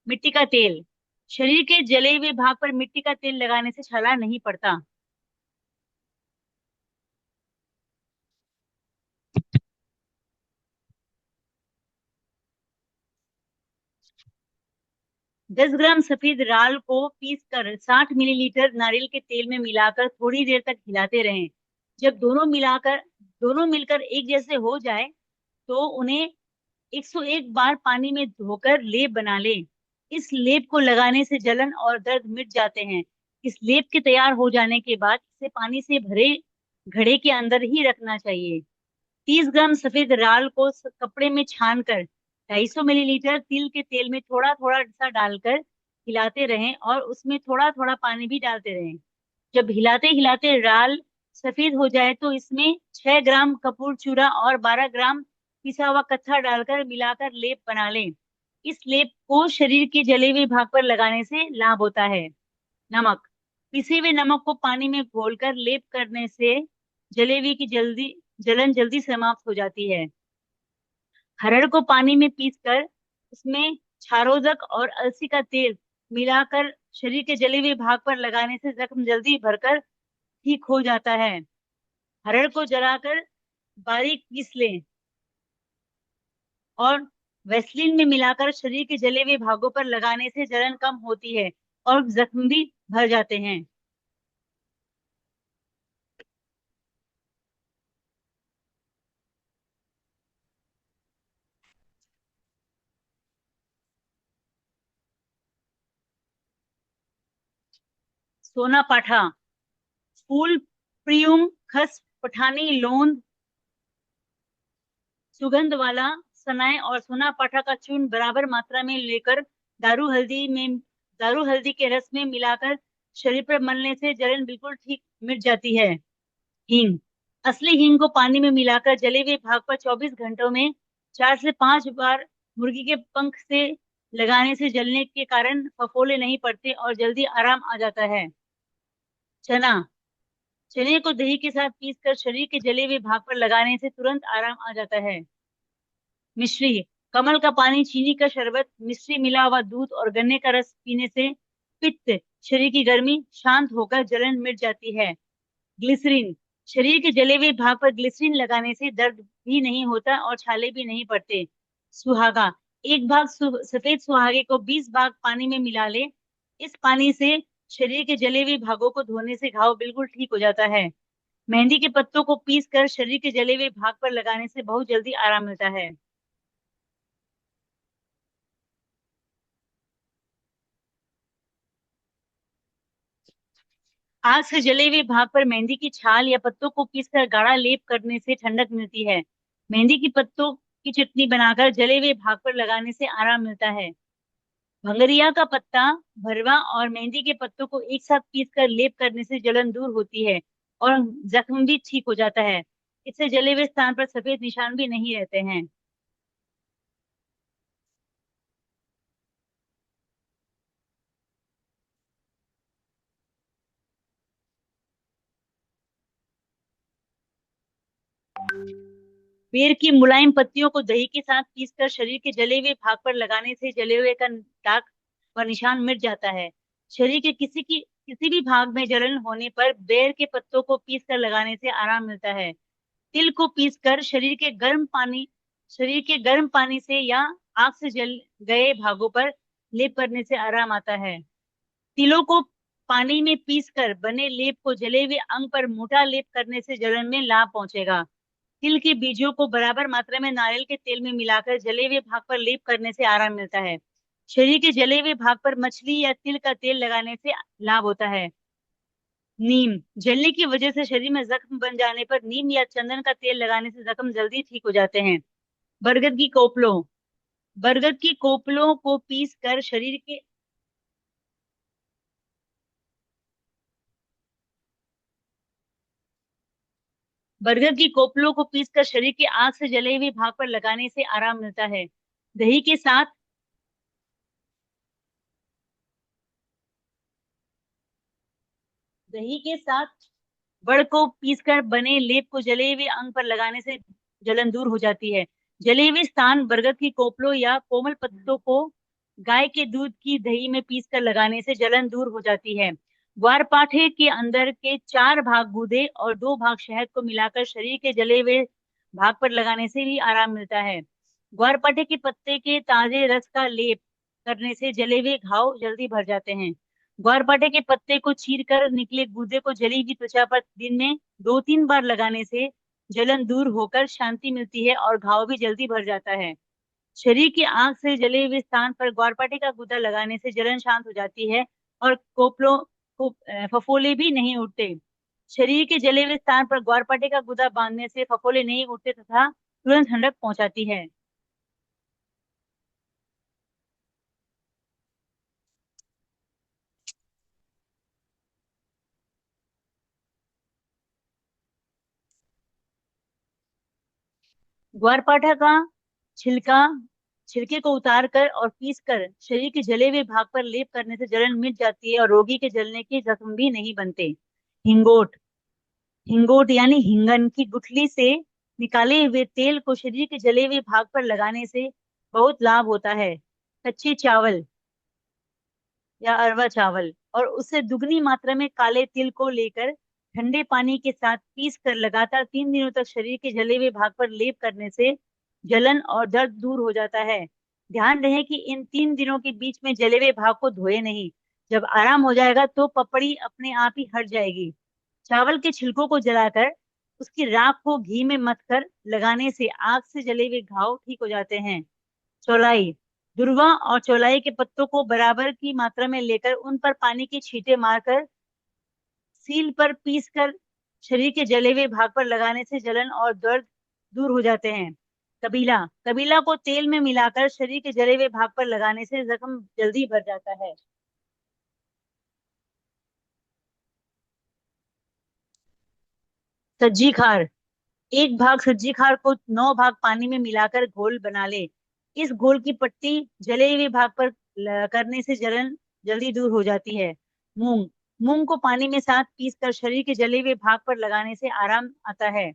मिट्टी का तेल। शरीर के जले हुए भाग पर मिट्टी का तेल लगाने से छाला नहीं पड़ता। दस ग्राम सफेद राल को पीसकर 60 मिलीलीटर नारियल के तेल में मिलाकर थोड़ी देर तक हिलाते रहें। जब दोनों मिलकर एक जैसे हो जाए तो उन्हें 101 बार पानी में धोकर लेप बना लें। इस लेप को लगाने से जलन और दर्द मिट जाते हैं। इस लेप के तैयार हो जाने के बाद इसे पानी से भरे घड़े के अंदर ही रखना चाहिए। 30 ग्राम सफेद राल को कपड़े में छानकर 250 मिलीलीटर तिल के तेल में थोड़ा थोड़ा सा डालकर हिलाते रहें और उसमें थोड़ा थोड़ा पानी भी डालते रहें। जब हिलाते हिलाते राल सफेद हो जाए तो इसमें 6 ग्राम कपूर चूरा और 12 ग्राम पिसा हुआ कत्था डालकर मिलाकर लेप बना लें। इस लेप को शरीर के जले हुए भाग पर लगाने से लाभ होता है। नमक। पिसे हुए नमक को पानी में घोलकर लेप करने से जले हुए की जलन जल्दी समाप्त हो जाती है। हरड़ को पानी में पीसकर उसमें छारोदक और अलसी का तेल मिलाकर शरीर के जले हुए भाग पर लगाने से जख्म जल्दी भरकर ठीक हो जाता है। हरड़ को जलाकर बारीक पीस लें और वैसलीन में मिलाकर शरीर के जले हुए भागों पर लगाने से जलन कम होती है और जख्म भी भर जाते हैं। सोना पाठा। फूल, प्रियुम, खस, पठानी, लोंद, सुगंध वाला सनाए और सोना पाठा का चूर्ण बराबर मात्रा में लेकर दारू हल्दी के रस में मिलाकर शरीर पर मलने से जलन बिल्कुल ठीक मिट जाती है। हींग। असली हींग को पानी में मिलाकर जले हुए भाग पर 24 घंटों में 4 से 5 बार मुर्गी के पंख से लगाने से जलने के कारण फफोले नहीं पड़ते और जल्दी आराम आ जाता है। चना, चने को दही के साथ पीसकर शरीर के जले हुए भाग पर लगाने से तुरंत आराम आ जाता है। मिश्री, कमल का पानी, चीनी का शरबत, मिश्री मिला हुआ दूध और गन्ने का रस पीने से पित्त, शरीर की गर्मी शांत होकर जलन मिट जाती है। ग्लिसरीन, शरीर के जले हुए भाग पर ग्लिसरीन लगाने से दर्द भी नहीं होता और छाले भी नहीं पड़ते। सुहागा, एक भाग सफेद सुहागे को 20 भाग पानी में मिला ले। इस पानी से शरीर के जले हुए भागों को धोने से घाव बिल्कुल ठीक हो जाता है। मेहंदी के पत्तों को पीस कर शरीर के जले हुए भाग पर लगाने से बहुत जल्दी आराम मिलता है। आग से जले हुए भाग पर मेहंदी की छाल या पत्तों को पीसकर गाढ़ा लेप करने से ठंडक मिलती है। मेहंदी की पत्तों की चटनी बनाकर जले हुए भाग पर लगाने से आराम मिलता है। भंगरिया का पत्ता, भरवा और मेहंदी के पत्तों को एक साथ पीसकर लेप करने से जलन दूर होती है और जख्म भी ठीक हो जाता है। इससे जले हुए स्थान पर सफेद निशान भी नहीं रहते हैं। बेर की मुलायम पत्तियों को दही के साथ पीसकर शरीर के जले हुए भाग पर लगाने से जले हुए का दाग व निशान मिट जाता है। शरीर के किसी भी भाग में जलन होने पर बेर के पत्तों को पीसकर लगाने से आराम मिलता है। तिल को पीसकर शरीर के गर्म पानी से या आग से जल गए भागों पर लेप करने से आराम आता है। तिलों को पानी में पीसकर बने लेप को जले हुए अंग पर मोटा लेप करने से जलन में लाभ पहुंचेगा। तिल के बीजों को बराबर मात्रा में नारियल के तेल में मिलाकर जले हुए भाग पर लेप करने से आराम मिलता है। शरीर के जले हुए भाग पर मछली या तिल का तेल लगाने से लाभ होता है। नीम, जलने की वजह से शरीर में जख्म बन जाने पर नीम या चंदन का तेल लगाने से जख्म जल्दी ठीक हो जाते हैं। बरगद की कोपलों, बरगद की कोपलों को पीस कर शरीर के बरगद की कोपलों को पीसकर शरीर के आग से जले हुए भाग पर लगाने से आराम मिलता है। दही के साथ दही के साथ बड़ को पीसकर बने लेप को जले हुए अंग पर लगाने से जलन दूर हो जाती है। जले हुए स्थान बरगद की कोपलों या कोमल पत्तों को गाय के दूध की दही में पीसकर लगाने से जलन दूर हो जाती है। ग्वारपाठे के अंदर के 4 भाग गूदे और 2 भाग शहद को मिलाकर शरीर के जले हुए भाग पर लगाने से भी आराम मिलता है। ग्वारपाठे के पत्ते के ताजे रस का लेप करने से जले हुए घाव जल्दी भर जाते हैं। ग्वारपाठे के पत्ते को चीरकर निकले गूदे को जली हुई त्वचा पर दिन में 2-3 बार लगाने से जलन दूर होकर शांति मिलती है और घाव भी जल्दी भर जाता है। शरीर की आग से जले हुए स्थान पर ग्वारपाठे का गूदा लगाने से जलन शांत हो जाती है और कोपलों को फफोले भी नहीं उठते। शरीर के जले हुए स्थान पर ग्वारपाठे का गूदा बांधने से फफोले नहीं उठते तथा तुरंत ठंडक पहुंचाती है। ग्वारपाठा का छिलका छिलके को उतार कर और पीस कर शरीर के जले हुए भाग पर लेप करने से जलन मिट जाती है और रोगी के जलने के जख्म भी नहीं बनते। हिंगोट, हिंगोट यानी हिंगन की गुठली से निकाले हुए तेल को शरीर के जले हुए भाग पर लगाने से बहुत लाभ होता है। कच्चे चावल या अरवा चावल और उससे दुगनी मात्रा में काले तिल को लेकर ठंडे पानी के साथ पीस कर लगातार 3 दिनों तक शरीर के जले हुए भाग पर लेप करने से जलन और दर्द दूर हो जाता है। ध्यान रहे कि इन 3 दिनों के बीच में जले हुए भाग को धोए नहीं। जब आराम हो जाएगा तो पपड़ी अपने आप ही हट जाएगी। चावल के छिलकों को जलाकर उसकी राख को घी में मथकर लगाने से आग से जले हुए घाव ठीक हो जाते हैं। चौलाई, दुर्वा और चौलाई के पत्तों को बराबर की मात्रा में लेकर उन पर पानी के छींटे मारकर सील पर पीसकर शरीर के जले हुए भाग पर लगाने से जलन और दर्द दूर हो जाते हैं। कबीला, कबीला को तेल में मिलाकर शरीर के जले हुए भाग पर लगाने से जख्म जल्दी भर जाता है। सज्जी खार, 1 भाग सज्जी खार को 9 भाग पानी में मिलाकर घोल बना ले। इस घोल की पट्टी जले हुए भाग पर करने से जलन जल्दी दूर हो जाती है। मूंग मूंग को पानी में साथ पीसकर शरीर के जले हुए भाग पर लगाने से आराम आता है।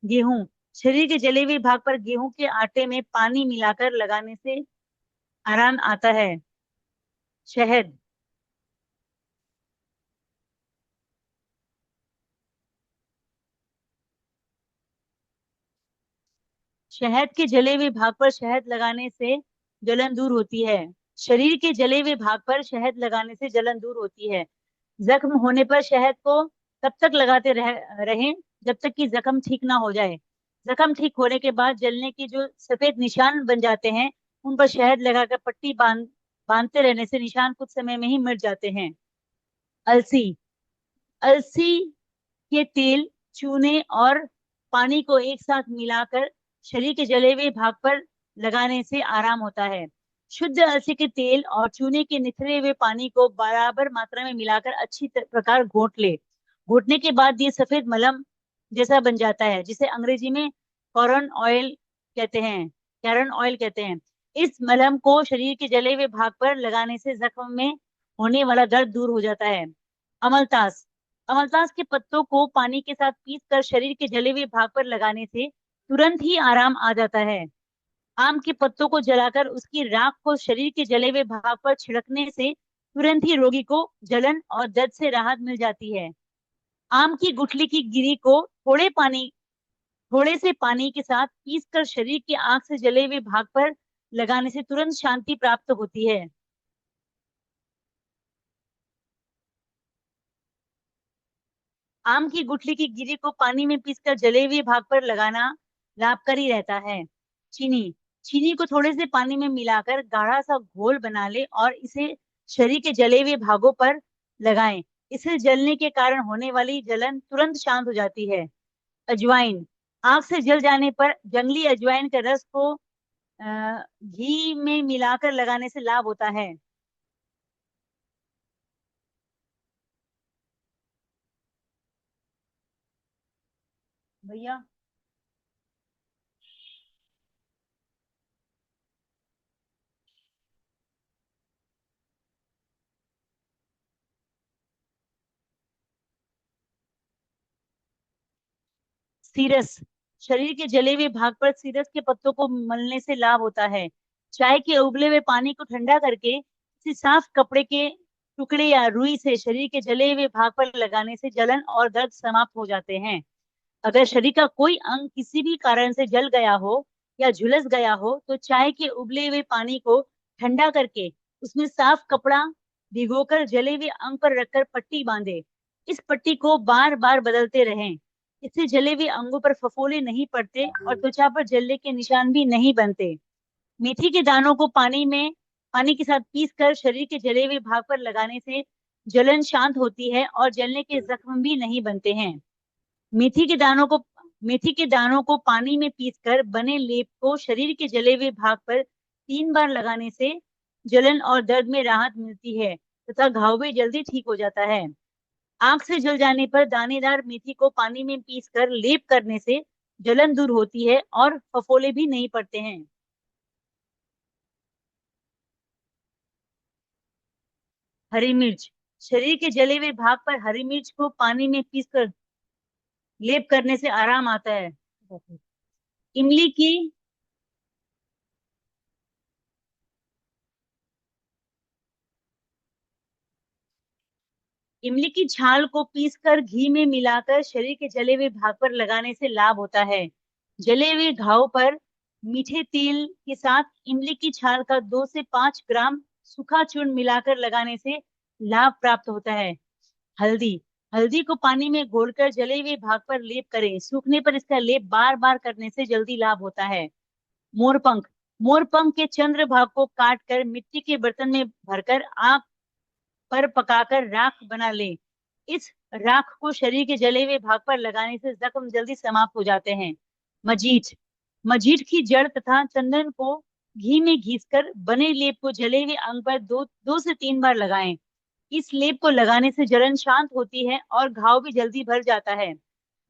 गेहूं शरीर के जले हुए भाग पर गेहूं के आटे में पानी मिलाकर लगाने से आराम आता है। शहद शहद के जले हुए भाग पर शहद लगाने से जलन दूर होती है। शरीर के जले हुए भाग पर शहद लगाने से जलन दूर होती है। जख्म होने पर शहद को तब तक लगाते रहें जब तक कि जख्म ठीक ना हो जाए। जख्म ठीक होने के बाद जलने के जो सफेद निशान बन जाते हैं उन पर शहद लगाकर पट्टी बांधते रहने से निशान कुछ समय में ही मिट जाते हैं। अलसी अलसी के तेल, चूने और पानी को एक साथ मिलाकर शरीर के जले हुए भाग पर लगाने से आराम होता है। शुद्ध अलसी के तेल और चूने के निथरे हुए पानी को बराबर मात्रा में मिलाकर अच्छी प्रकार घोट ले। घोटने के बाद ये सफेद मलम जैसा बन जाता है, जिसे अंग्रेजी में कैरन ऑयल कहते हैं। इस मलहम को शरीर के जले हुए भाग पर लगाने से जख्म में होने वाला दर्द दूर हो जाता है। अमलतास अमलतास के पत्तों को पानी के साथ पीसकर शरीर के जले हुए भाग पर लगाने से तुरंत ही आराम आ जाता है। आम के पत्तों को जलाकर उसकी राख को शरीर के जले हुए भाग पर छिड़कने से तुरंत ही रोगी को जलन और दर्द से राहत मिल जाती है। आम की गुठली की गिरी को थोड़े से पानी के साथ पीसकर शरीर की आंख से जले हुए भाग पर लगाने से तुरंत शांति प्राप्त होती है। आम की गुठली की गिरी को पानी में पीसकर जले हुए भाग पर लगाना लाभकारी रहता है। चीनी चीनी को थोड़े से पानी में मिलाकर गाढ़ा सा घोल बना ले और इसे शरीर के जले हुए भागों पर लगाएं। इससे जलने के कारण होने वाली जलन तुरंत शांत हो जाती है। अजवाइन आंख से जल जाने पर जंगली अजवाइन के रस को घी में मिलाकर लगाने से लाभ होता है। भैया सीरस शरीर के जले हुए भाग पर सीरस के पत्तों को मलने से लाभ होता है। चाय के उबले हुए पानी को ठंडा करके किसी साफ कपड़े के टुकड़े या रुई से शरीर के जले हुए भाग पर लगाने से जलन और दर्द समाप्त हो जाते हैं। अगर शरीर का कोई अंग किसी भी कारण से जल गया हो या झुलस गया हो तो चाय के उबले हुए पानी को ठंडा करके उसमें साफ कपड़ा भिगोकर जले हुए अंग पर रखकर पट्टी बांधे। इस पट्टी को बार बार बदलते रहें। इससे जले हुए अंगों पर फफोले नहीं पड़ते और त्वचा पर जलने के निशान भी नहीं बनते। मेथी के दानों को पानी के साथ पीसकर शरीर के जले हुए भाग पर लगाने से जलन शांत होती है और जलने के जख्म भी नहीं बनते हैं। मेथी के दानों को पानी में पीसकर बने लेप को शरीर के जले हुए भाग पर 3 बार लगाने से जलन और दर्द में राहत मिलती है तथा घाव भी जल्दी ठीक हो जाता है। आंख से जल जाने पर दानेदार मेथी को पानी में पीसकर लेप करने से जलन दूर होती है और फफोले भी नहीं पड़ते हैं। हरी मिर्च शरीर के जले हुए भाग पर हरी मिर्च को पानी में पीसकर लेप करने से आराम आता है। इमली की इमली की छाल को पीसकर घी में मिलाकर शरीर के जले हुए भाग पर लगाने से लाभ होता है। जले हुए घाव पर मीठे तेल के साथ इमली की छाल का 2 से 5 ग्राम सूखा चूर्ण मिलाकर लगाने से लाभ प्राप्त होता है। हल्दी हल्दी को पानी में घोलकर जले हुए भाग पर लेप करें। सूखने पर इसका लेप बार बार करने से जल्दी लाभ होता है। मोरपंख मोरपंख के चंद्र भाग को काट कर मिट्टी के बर्तन में भरकर आग पर पकाकर राख बना ले। इस राख को शरीर के जले हुए भाग पर लगाने से जख्म जल्दी समाप्त हो जाते हैं। मजीठ मजीठ की जड़ तथा चंदन को घी में घिसकर बने लेप को जले हुए अंग पर 2 से 3 बार लगाएं। इस लेप को लगाने से जलन शांत होती है और घाव भी जल्दी भर जाता है।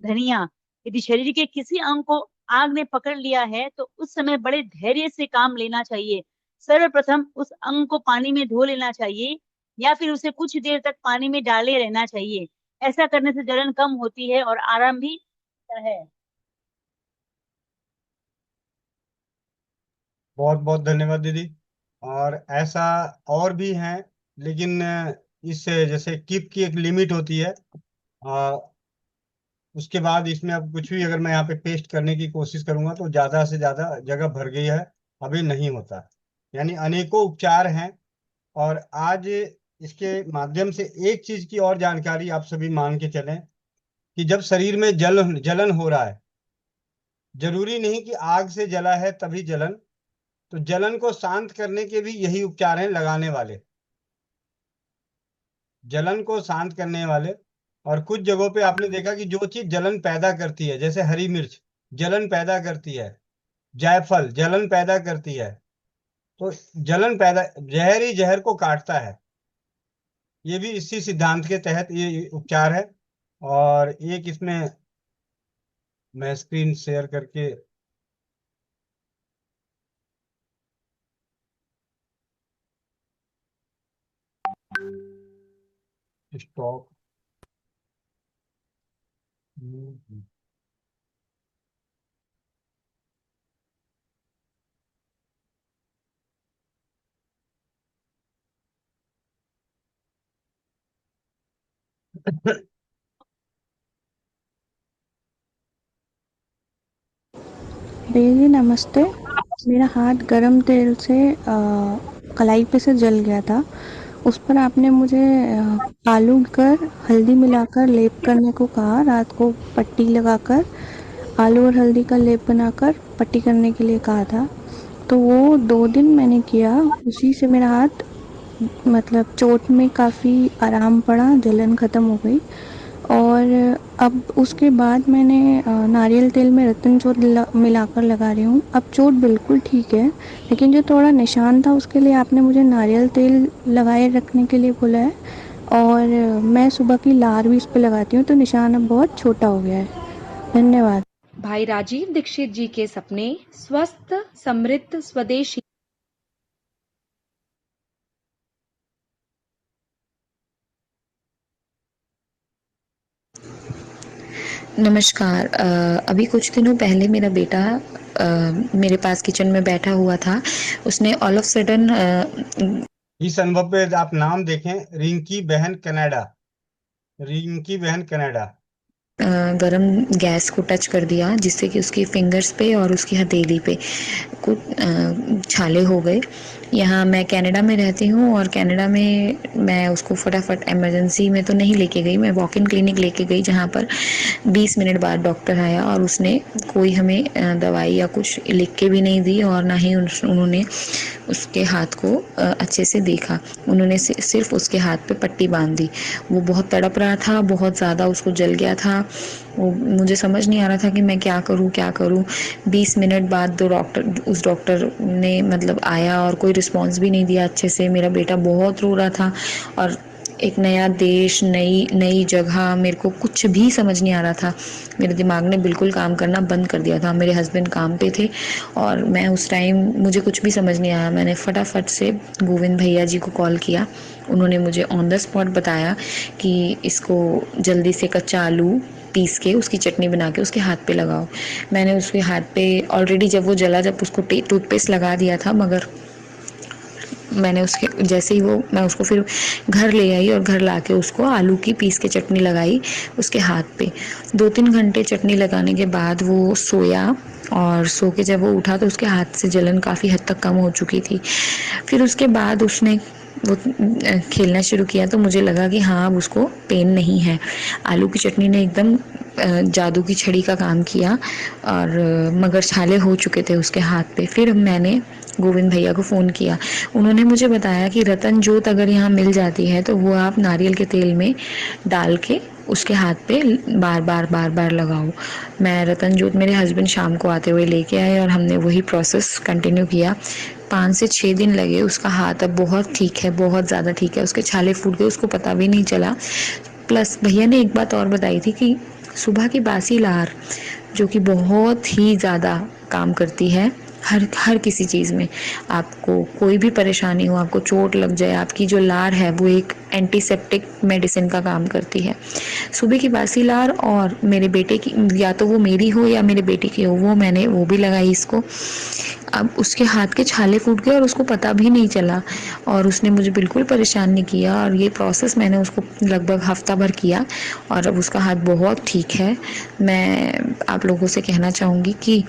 धनिया यदि शरीर के किसी अंग को आग ने पकड़ लिया है तो उस समय बड़े धैर्य से काम लेना चाहिए। सर्वप्रथम उस अंग को पानी में धो लेना चाहिए या फिर उसे कुछ देर तक पानी में डाले रहना चाहिए। ऐसा करने से जलन कम होती है और आराम भी मिलता है। बहुत बहुत धन्यवाद दीदी। और ऐसा और भी हैं, लेकिन इस जैसे कीप की एक लिमिट होती है। आ, उसके बाद इसमें अब कुछ भी अगर मैं यहाँ पे पेस्ट करने की कोशिश करूंगा तो ज्यादा से ज्यादा जगह भर गई है, अभी नहीं होता। यानी अनेकों उपचार हैं। और आज इसके माध्यम से एक चीज की और जानकारी आप सभी मान के चलें कि जब शरीर में जलन हो रहा है, जरूरी नहीं कि आग से जला है तभी जलन, तो जलन को शांत करने के भी यही उपचार हैं लगाने वाले, जलन को शांत करने वाले। और कुछ जगहों पे आपने देखा कि जो चीज जलन पैदा करती है, जैसे हरी मिर्च जलन पैदा करती है, जायफल जलन पैदा करती है, तो जलन पैदा, जहर ही जहर को काटता है। ये भी इसी सिद्धांत के तहत ये उपचार है। और एक इसमें मैं स्क्रीन शेयर करके स्टॉप। भैया जी नमस्ते। मेरा हाथ गरम तेल से कलाई पे से जल गया था। उस पर आपने मुझे आलू कर हल्दी मिलाकर लेप करने को कहा। रात को पट्टी लगाकर आलू और हल्दी का लेप बनाकर पट्टी करने के लिए कहा था। तो वो 2 दिन मैंने किया, उसी से मेरा हाथ मतलब चोट में काफ़ी आराम पड़ा, जलन ख़त्म हो गई। और अब उसके बाद मैंने नारियल तेल में रतन चोट मिलाकर लगा रही हूँ। अब चोट बिल्कुल ठीक है, लेकिन जो थोड़ा निशान था उसके लिए आपने मुझे नारियल तेल लगाए रखने के लिए बोला है। और मैं सुबह की लार भी इस पर लगाती हूँ, तो निशान अब बहुत छोटा हो गया है। धन्यवाद। भाई राजीव दीक्षित जी के सपने, स्वस्थ समृद्ध स्वदेशी। नमस्कार। अभी कुछ दिनों पहले मेरा बेटा मेरे पास किचन में बैठा हुआ था। उसने ऑल ऑफ सडन इस अनुभव पे आप नाम देखें, रिंकी बहन कनाडा, रिंकी बहन कनाडा। गरम गैस को टच कर दिया, जिससे कि उसकी फिंगर्स पे और उसकी हथेली पे कुछ छाले हो गए। यहाँ मैं कनाडा में रहती हूँ और कनाडा में मैं उसको फटाफट इमरजेंसी में तो नहीं लेके गई, मैं वॉक इन क्लिनिक लेके गई, जहाँ पर 20 मिनट बाद डॉक्टर आया और उसने कोई हमें दवाई या कुछ लिख के भी नहीं दी और ना ही उन्होंने उसके हाथ को अच्छे से देखा। उन्होंने सिर्फ उसके हाथ पे पट्टी बांध दी। वो बहुत तड़प रहा था, बहुत ज़्यादा उसको जल गया था। वो मुझे समझ नहीं आ रहा था कि मैं क्या करूँ। 20 मिनट बाद उस डॉक्टर ने मतलब आया और कोई रिस्पॉन्स भी नहीं दिया अच्छे से। मेरा बेटा बहुत रो रहा था और एक नया देश, नई जगह, मेरे को कुछ भी समझ नहीं आ रहा था। मेरे दिमाग ने बिल्कुल काम करना बंद कर दिया था। मेरे हस्बैंड काम पे थे और मैं उस टाइम, मुझे कुछ भी समझ नहीं आया। मैंने फटाफट से गोविंद भैया जी को कॉल किया। उन्होंने मुझे ऑन द स्पॉट बताया कि इसको जल्दी से कच्चा आलू पीस के उसकी चटनी बना के उसके हाथ पे लगाओ। मैंने उसके हाथ पे ऑलरेडी जब वो जला, जब उसको टूथपेस्ट लगा दिया था, मगर मैंने उसके जैसे ही मैं उसको फिर घर ले आई और घर लाके उसको आलू की पीस के चटनी लगाई उसके हाथ पे। 2-3 घंटे चटनी लगाने के बाद वो सोया और सो के जब वो उठा तो उसके हाथ से जलन काफ़ी हद तक कम हो चुकी थी। फिर उसके बाद उसने वो खेलना शुरू किया तो मुझे लगा कि हाँ, अब उसको पेन नहीं है। आलू की चटनी ने एकदम जादू की छड़ी का काम किया और मगर छाले हो चुके थे उसके हाथ पे। फिर मैंने गोविंद भैया को फ़ोन किया। उन्होंने मुझे बताया कि रतन जोत अगर यहाँ मिल जाती है तो वो आप नारियल के तेल में डाल के उसके हाथ पे बार बार लगाओ। मैं रतन जोत मेरे हस्बैंड शाम को आते हुए लेके आए और हमने वही प्रोसेस कंटिन्यू किया। 5 से 6 दिन लगे। उसका हाथ अब बहुत ठीक है, बहुत ज़्यादा ठीक है। उसके छाले फूट गए, उसको पता भी नहीं चला। प्लस भैया ने एक बात और बताई थी कि सुबह की बासी लार जो कि बहुत ही ज़्यादा काम करती है हर किसी चीज़ में। आपको कोई भी परेशानी हो, आपको चोट लग जाए, आपकी जो लार है वो एक एंटीसेप्टिक मेडिसिन का काम करती है। सुबह की बासी लार और मेरे बेटे की, या तो वो मेरी हो या मेरे बेटे की हो, वो भी लगाई इसको। अब उसके हाथ के छाले फूट गए और उसको पता भी नहीं चला और उसने मुझे बिल्कुल परेशान नहीं किया। और ये प्रोसेस मैंने उसको लगभग हफ्ता भर किया और अब उसका हाथ बहुत ठीक है। मैं आप लोगों से कहना चाहूँगी कि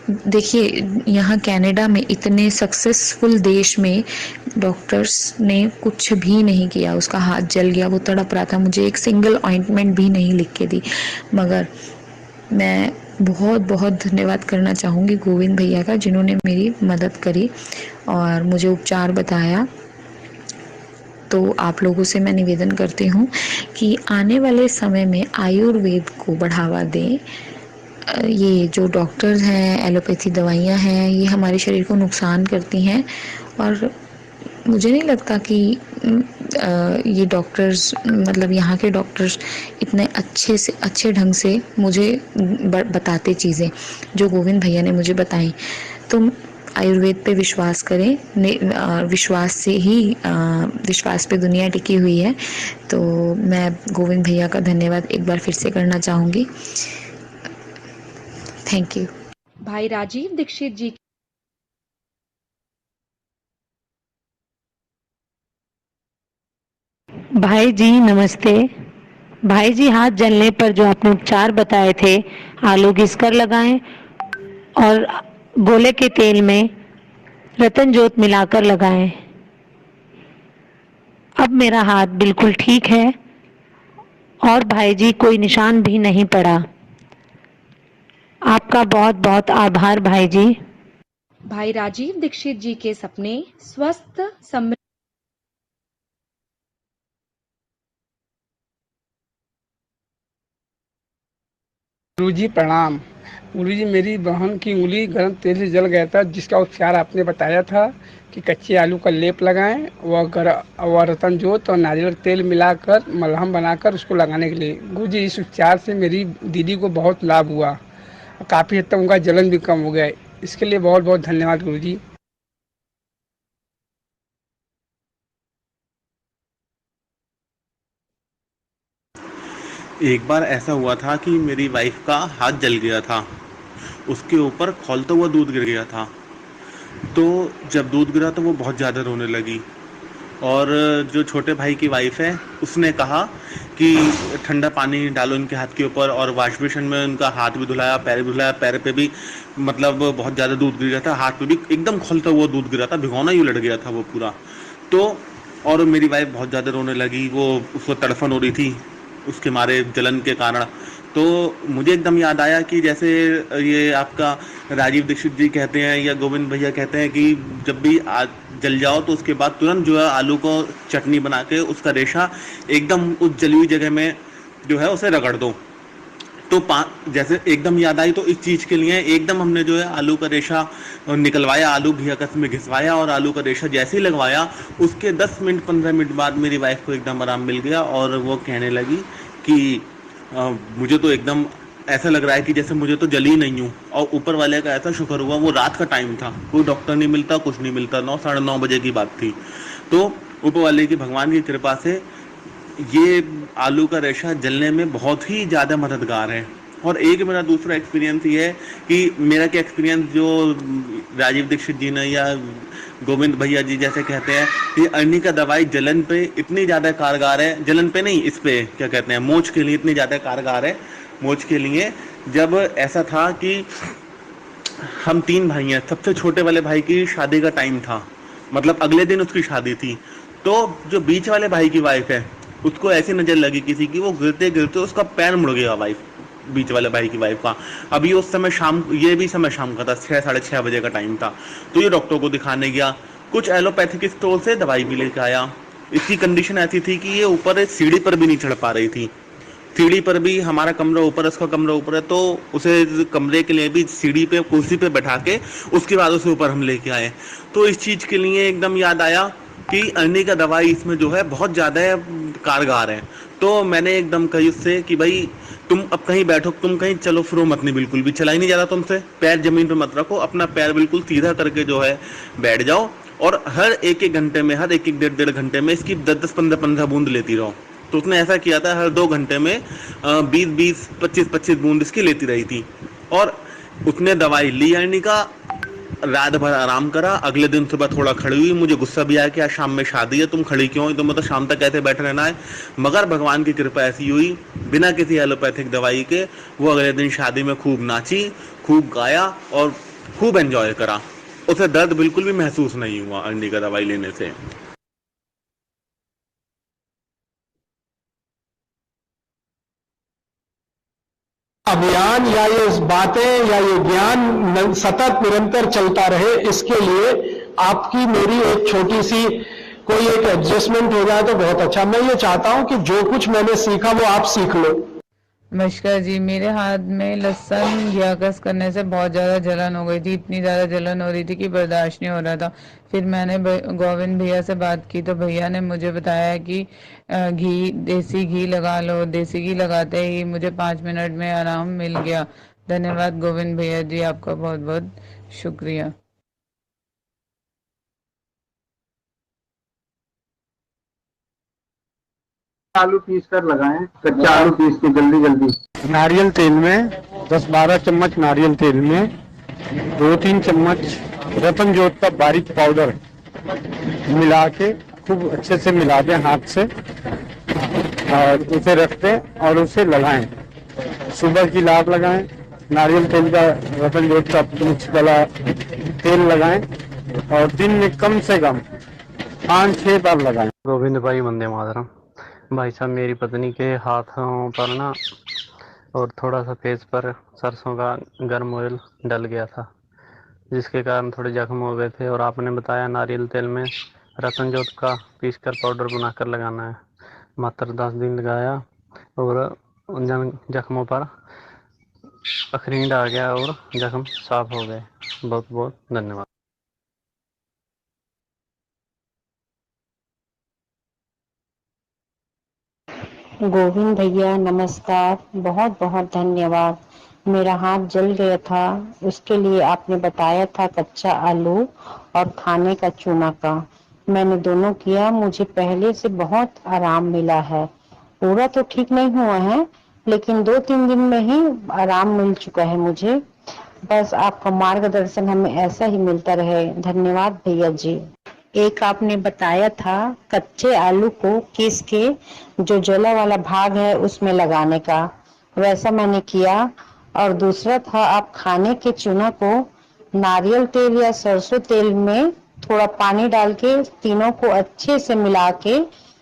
देखिए, यहाँ कनाडा में इतने सक्सेसफुल देश में डॉक्टर्स ने कुछ भी नहीं किया। उसका हाथ जल गया, वो तड़प रहा था, मुझे एक सिंगल ऑइंटमेंट भी नहीं लिख के दी। मगर मैं बहुत बहुत धन्यवाद करना चाहूँगी गोविंद भैया का, जिन्होंने मेरी मदद करी और मुझे उपचार बताया। तो आप लोगों से मैं निवेदन करती हूँ कि आने वाले समय में आयुर्वेद को बढ़ावा दें। ये जो डॉक्टर्स हैं, एलोपैथी दवाइयाँ हैं, ये हमारे शरीर को नुकसान करती हैं और मुझे नहीं लगता कि ये डॉक्टर्स, मतलब यहाँ के डॉक्टर्स इतने अच्छे ढंग से मुझे बताते चीज़ें जो गोविंद भैया ने मुझे बताई। तो आयुर्वेद पे विश्वास करें, विश्वास से ही विश्वास पे दुनिया टिकी हुई है। तो मैं गोविंद भैया का धन्यवाद एक बार फिर से करना चाहूँगी। Thank you. भाई राजीव दीक्षित जी भाई जी नमस्ते। भाई जी, हाथ जलने पर जो आपने उपचार बताए थे, आलू घिसकर लगाएं और गोले के तेल में रतन जोत मिलाकर लगाएं। अब मेरा हाथ बिल्कुल ठीक है और भाई जी कोई निशान भी नहीं पड़ा। आपका बहुत बहुत आभार भाई जी। भाई राजीव दीक्षित जी के सपने स्वस्थ समृद्ध गुरुजी प्रणाम। गुरुजी, मेरी बहन की उंगली गर्म तेल से जल गया था, जिसका उपचार आपने बताया था कि कच्चे आलू का लेप लगाएं, वह रतन जोत और नारियल तेल मिलाकर मलहम बनाकर उसको लगाने के लिए। गुरुजी, इस उपचार से मेरी दीदी को बहुत लाभ हुआ, काफ़ी हद तक उनका जलन भी कम हो गया। इसके लिए बहुत बहुत धन्यवाद गुरुजी। एक बार ऐसा हुआ था कि मेरी वाइफ का हाथ जल गया था, उसके ऊपर खौलता हुआ दूध गिर गया था। तो जब दूध गिरा तो वो बहुत ज़्यादा रोने लगी और जो छोटे भाई की वाइफ है उसने कहा कि ठंडा पानी डालो इनके हाथ के ऊपर, और वॉश बेसिन में उनका हाथ भी धुलाया, पैर भी धुलाया। पैर पे भी मतलब बहुत ज़्यादा दूध गिर गया था, हाथ पे भी एकदम खौलता हुआ दूध गिरा था, भिगोना ही उलट गया था वो पूरा। तो और मेरी वाइफ बहुत ज़्यादा रोने लगी, वो उसको तड़फन हो रही थी उसके मारे जलन के कारण। तो मुझे एकदम याद आया कि जैसे ये आपका राजीव दीक्षित जी कहते हैं या गोविंद भैया कहते हैं कि जब भी जल जाओ तो उसके बाद तुरंत जो है आलू को चटनी बना के उसका रेशा एकदम उस जली हुई जगह में जो है उसे रगड़ दो। तो जैसे एकदम याद आई, तो इस चीज़ के लिए एकदम हमने जो है आलू का रेशा निकलवाया, आलू घियाकस में घिसवाया और आलू का रेशा जैसे ही लगवाया उसके 10 मिनट 15 मिनट बाद मेरी वाइफ को एकदम आराम मिल गया और वो कहने लगी कि मुझे तो एकदम ऐसा लग रहा है कि जैसे मुझे तो जली नहीं हूँ। और ऊपर वाले का ऐसा शुक्र हुआ, वो रात का टाइम था, कोई डॉक्टर नहीं मिलता, कुछ नहीं मिलता, 9 साढ़े 9 बजे की बात थी। तो ऊपर वाले की, भगवान की कृपा से ये आलू का रेशा जलने में बहुत ही ज़्यादा मददगार है। और एक मेरा दूसरा एक्सपीरियंस ये है कि मेरा क्या एक्सपीरियंस जो राजीव दीक्षित जी ने या गोविंद भैया जी जैसे कहते हैं, ये अर्नी का दवाई जलन पे इतनी ज़्यादा कारगर है, जलन पे नहीं, इस पे क्या कहते हैं, मोच के लिए इतनी ज़्यादा कारगर है। मोच के लिए जब ऐसा था कि हम 3 भाई हैं, सबसे छोटे वाले भाई की शादी का टाइम था, मतलब अगले दिन उसकी शादी थी। तो जो बीच वाले भाई की वाइफ है उसको ऐसी नज़र लगी किसी की, वो गिरते गिरते उसका पैर मुड़ गया, वाइफ बीच वाले भाई की वाइफ का। अभी उस समय शाम, ये भी समय शाम का था, 6 साढ़े 6 बजे का टाइम था। तो ये डॉक्टर को दिखाने गया, कुछ एलोपैथिक स्टोर से दवाई भी लेकर आया। इसकी कंडीशन ऐसी थी कि ये ऊपर सीढ़ी पर भी नहीं चढ़ पा रही थी, सीढ़ी पर भी, हमारा कमरा ऊपर है, उसका कमरा ऊपर है, तो उसे कमरे के लिए भी सीढ़ी पे कुर्सी पे बैठा के उसके बाद उसे ऊपर हम लेके आए। तो इस चीज़ के लिए एकदम याद आया कि अर्नी का दवाई इसमें जो है बहुत ज़्यादा कारगर है। तो मैंने एकदम कही उससे कि भाई तुम अब कहीं बैठो, तुम कहीं चलो फिरो मत, नहीं बिल्कुल भी चला ही नहीं जा रहा तुमसे, पैर जमीन पे मत रखो, अपना पैर बिल्कुल सीधा करके जो है बैठ जाओ, और हर एक एक घंटे में, हर एक एक डेढ़ डेढ़ घंटे में इसकी 10 10 15 15 बूंद लेती रहो। तो उसने ऐसा किया था, हर 2 घंटे में 20 20 25 25 बूंद इसकी लेती रही थी। और उसने दवाई ली यानी का, रात भर आराम करा, अगले दिन सुबह थोड़ा खड़ी हुई, मुझे गुस्सा भी आया कि आज शाम में शादी है, तुम खड़ी क्यों हुई, तुम्हें तो शाम तक ऐसे बैठे रहना है। मगर भगवान की कृपा ऐसी हुई, बिना किसी एलोपैथिक दवाई के वो अगले दिन शादी में खूब नाची, खूब गाया और खूब एंजॉय करा। उसे दर्द बिल्कुल भी महसूस नहीं हुआ अंडी का दवाई लेने से। अभियान या ये बातें या ये ज्ञान सतत निरंतर चलता रहे, इसके लिए आपकी मेरी एक छोटी सी कोई एक एडजस्टमेंट हो जाए तो बहुत अच्छा। मैं ये चाहता हूं कि जो कुछ मैंने सीखा वो आप सीख लो। नमस्कार जी, मेरे हाथ में लहसुन घियाकस करने से बहुत ज़्यादा जलन हो गई थी, इतनी ज़्यादा जलन हो रही थी कि बर्दाश्त नहीं हो रहा था। फिर मैंने गोविंद भैया से बात की तो भैया ने मुझे बताया कि घी, देसी घी लगा लो। देसी घी लगाते ही मुझे 5 मिनट में आराम मिल गया। धन्यवाद गोविंद भैया जी, आपका बहुत बहुत शुक्रिया। आलू पीस कर लगाएं, कच्चा आलू पीस के जल्दी जल्दी नारियल तेल में 10-12 चम्मच नारियल तेल में 2-3 चम्मच रतन जोत का बारीक पाउडर मिला के खूब अच्छे से मिला दें हाथ से, और उसे रख दें और उसे लगाएं। सुबह की लाभ लगाएं, नारियल तेल का, रतन जोत का मिक्स वाला तेल लगाएं और दिन में कम से कम 5-6 बार लगाएं। गोविंद भाई, वंदे मातरम। भाई साहब, मेरी पत्नी के हाथों पर ना और थोड़ा सा फेस पर सरसों का गर्म ऑयल डल गया था, जिसके कारण थोड़े जख्म हो गए थे, और आपने बताया नारियल तेल में रतन जोत का पीसकर पाउडर बनाकर लगाना है। मात्र 10 दिन लगाया और उन जख्मों पर अखरीट आ गया और जख्म साफ हो गए। बहुत बहुत धन्यवाद। गोविंद भैया नमस्कार, बहुत बहुत धन्यवाद। मेरा हाथ जल गया था, उसके लिए आपने बताया था कच्चा आलू और खाने का चूना का, मैंने दोनों किया, मुझे पहले से बहुत आराम मिला है। पूरा तो ठीक नहीं हुआ है, लेकिन 2-3 दिन में ही आराम मिल चुका है मुझे। बस आपका मार्गदर्शन हमें ऐसा ही मिलता रहे। धन्यवाद भैया जी। एक आपने बताया था कच्चे आलू को पीस के जो जला वाला भाग है उसमें लगाने का, वैसा मैंने किया। और दूसरा था आप खाने के चूना को नारियल तेल या सरसों तेल में थोड़ा पानी डाल के तीनों को अच्छे से मिला के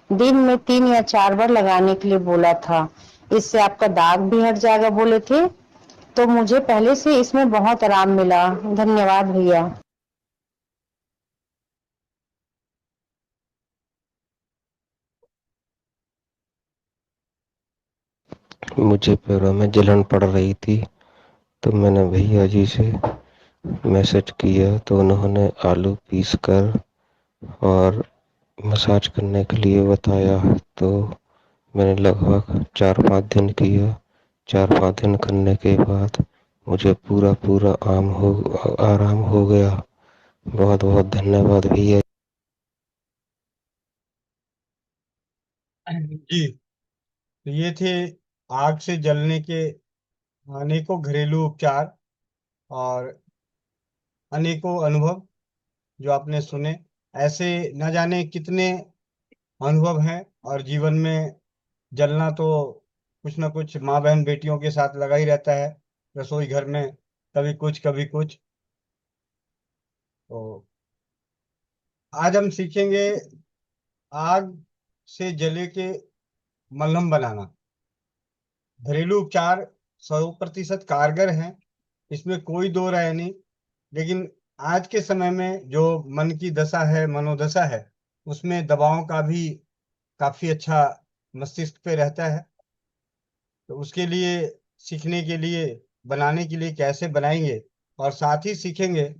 दिन में 3 या 4 बार लगाने के लिए बोला था। इससे आपका दाग भी हट जाएगा बोले थे, तो मुझे पहले से इसमें बहुत आराम मिला। धन्यवाद भैया। मुझे पैरों में जलन पड़ रही थी, तो मैंने भैया जी से मैसेज किया तो उन्होंने आलू पीस कर और मसाज करने के लिए बताया। तो मैंने लगभग 4-5 दिन किया। 4-5 दिन करने के बाद मुझे पूरा आराम हो गया। बहुत बहुत धन्यवाद भैया जी। तो ये थे आग से जलने के अनेकों घरेलू उपचार और अनेकों अनुभव जो आपने सुने। ऐसे न जाने कितने अनुभव हैं, और जीवन में जलना तो कुछ ना कुछ माँ बहन बेटियों के साथ लगा ही रहता है रसोई घर में, कभी कुछ कभी कुछ। तो आज हम सीखेंगे आग से जले के मलहम बनाना। घरेलू उपचार 100% कारगर हैं, इसमें कोई दो राय नहीं। लेकिन आज के समय में जो मन की दशा है, मनोदशा है, उसमें दवाओं का भी काफी अच्छा मस्तिष्क पे रहता है। तो उसके लिए, सीखने के लिए, बनाने के लिए कैसे बनाएंगे, और साथ ही सीखेंगे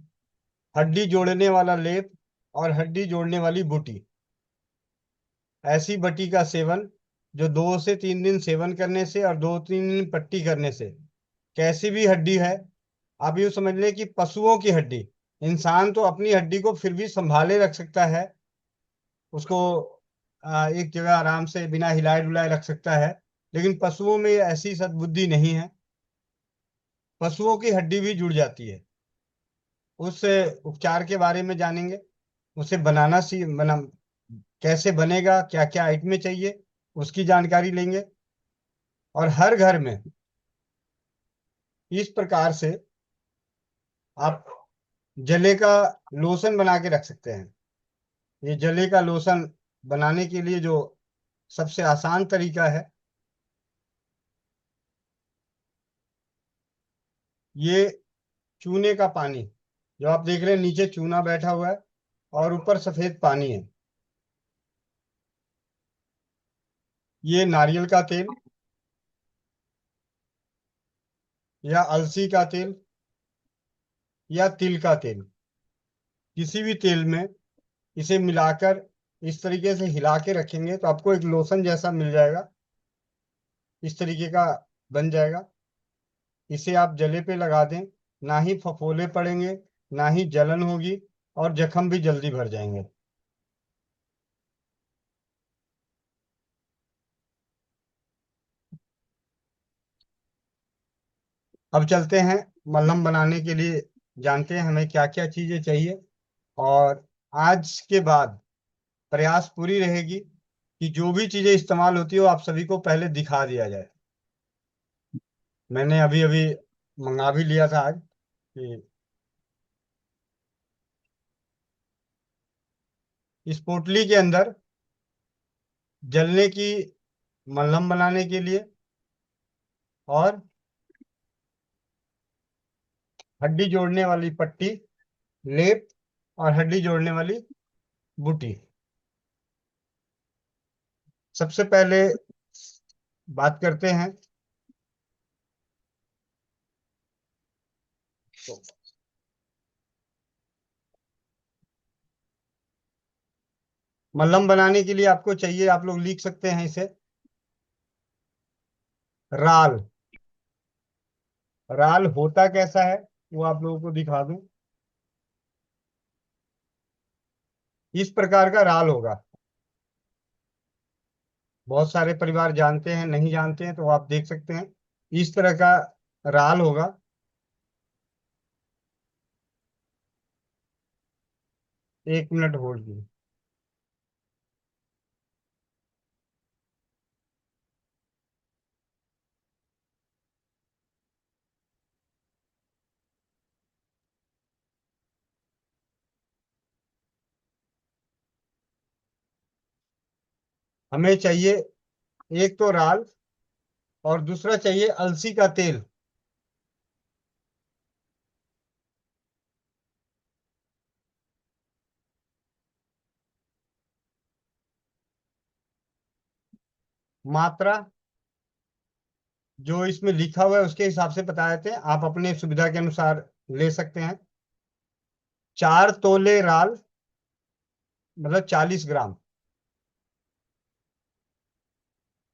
हड्डी जोड़ने वाला लेप और हड्डी जोड़ने वाली बूटी। ऐसी बटी का सेवन जो 2 से 3 दिन सेवन करने से और 2-3 दिन पट्टी करने से कैसी भी हड्डी है, आप यूं समझ लें कि पशुओं की हड्डी, इंसान तो अपनी हड्डी को फिर भी संभाले रख सकता है, उसको एक जगह आराम से बिना हिलाए डुलाए रख सकता है, लेकिन पशुओं में ऐसी सद्बुद्धि नहीं है। पशुओं की हड्डी भी जुड़ जाती है। उस उपचार के बारे में जानेंगे, उसे बना कैसे बनेगा, क्या क्या आइटमें चाहिए, उसकी जानकारी लेंगे। और हर घर में इस प्रकार से आप जले का लोशन बना के रख सकते हैं। ये जले का लोशन बनाने के लिए जो सबसे आसान तरीका है, ये चूने का पानी, जो आप देख रहे हैं नीचे चूना बैठा हुआ है और ऊपर सफेद पानी है, ये नारियल का तेल या अलसी का तेल या तिल का तेल, किसी भी तेल में इसे मिलाकर इस तरीके से हिला के रखेंगे तो आपको एक लोशन जैसा मिल जाएगा, इस तरीके का बन जाएगा। इसे आप जले पे लगा दें, ना ही फफोले पड़ेंगे, ना ही जलन होगी, और जख्म भी जल्दी भर जाएंगे। अब चलते हैं मलहम बनाने के लिए, जानते हैं हमें क्या क्या चीजें चाहिए। और आज के बाद प्रयास पूरी रहेगी कि जो भी चीजें इस्तेमाल होती है वो आप सभी को पहले दिखा दिया जाए। मैंने अभी अभी मंगा भी लिया था आज कि इस पोटली के अंदर जलने की मलहम बनाने के लिए और हड्डी जोड़ने वाली पट्टी, लेप और हड्डी जोड़ने वाली बूटी। सबसे पहले बात करते हैं तो मलहम बनाने के लिए आपको चाहिए, आप लोग लिख सकते हैं इसे, राल। राल होता कैसा है वो आप लोगों को दिखा दूं। इस प्रकार का राल होगा। बहुत सारे परिवार जानते हैं, नहीं जानते हैं तो आप देख सकते हैं, इस तरह का राल होगा। एक मिनट होल्ड कीजिए। हमें चाहिए एक तो राल और दूसरा चाहिए अलसी का तेल। मात्रा जो इसमें लिखा हुआ है उसके हिसाब से बता देते हैं, आप अपने सुविधा के अनुसार ले सकते हैं। 4 तोले राल मतलब 40 ग्राम,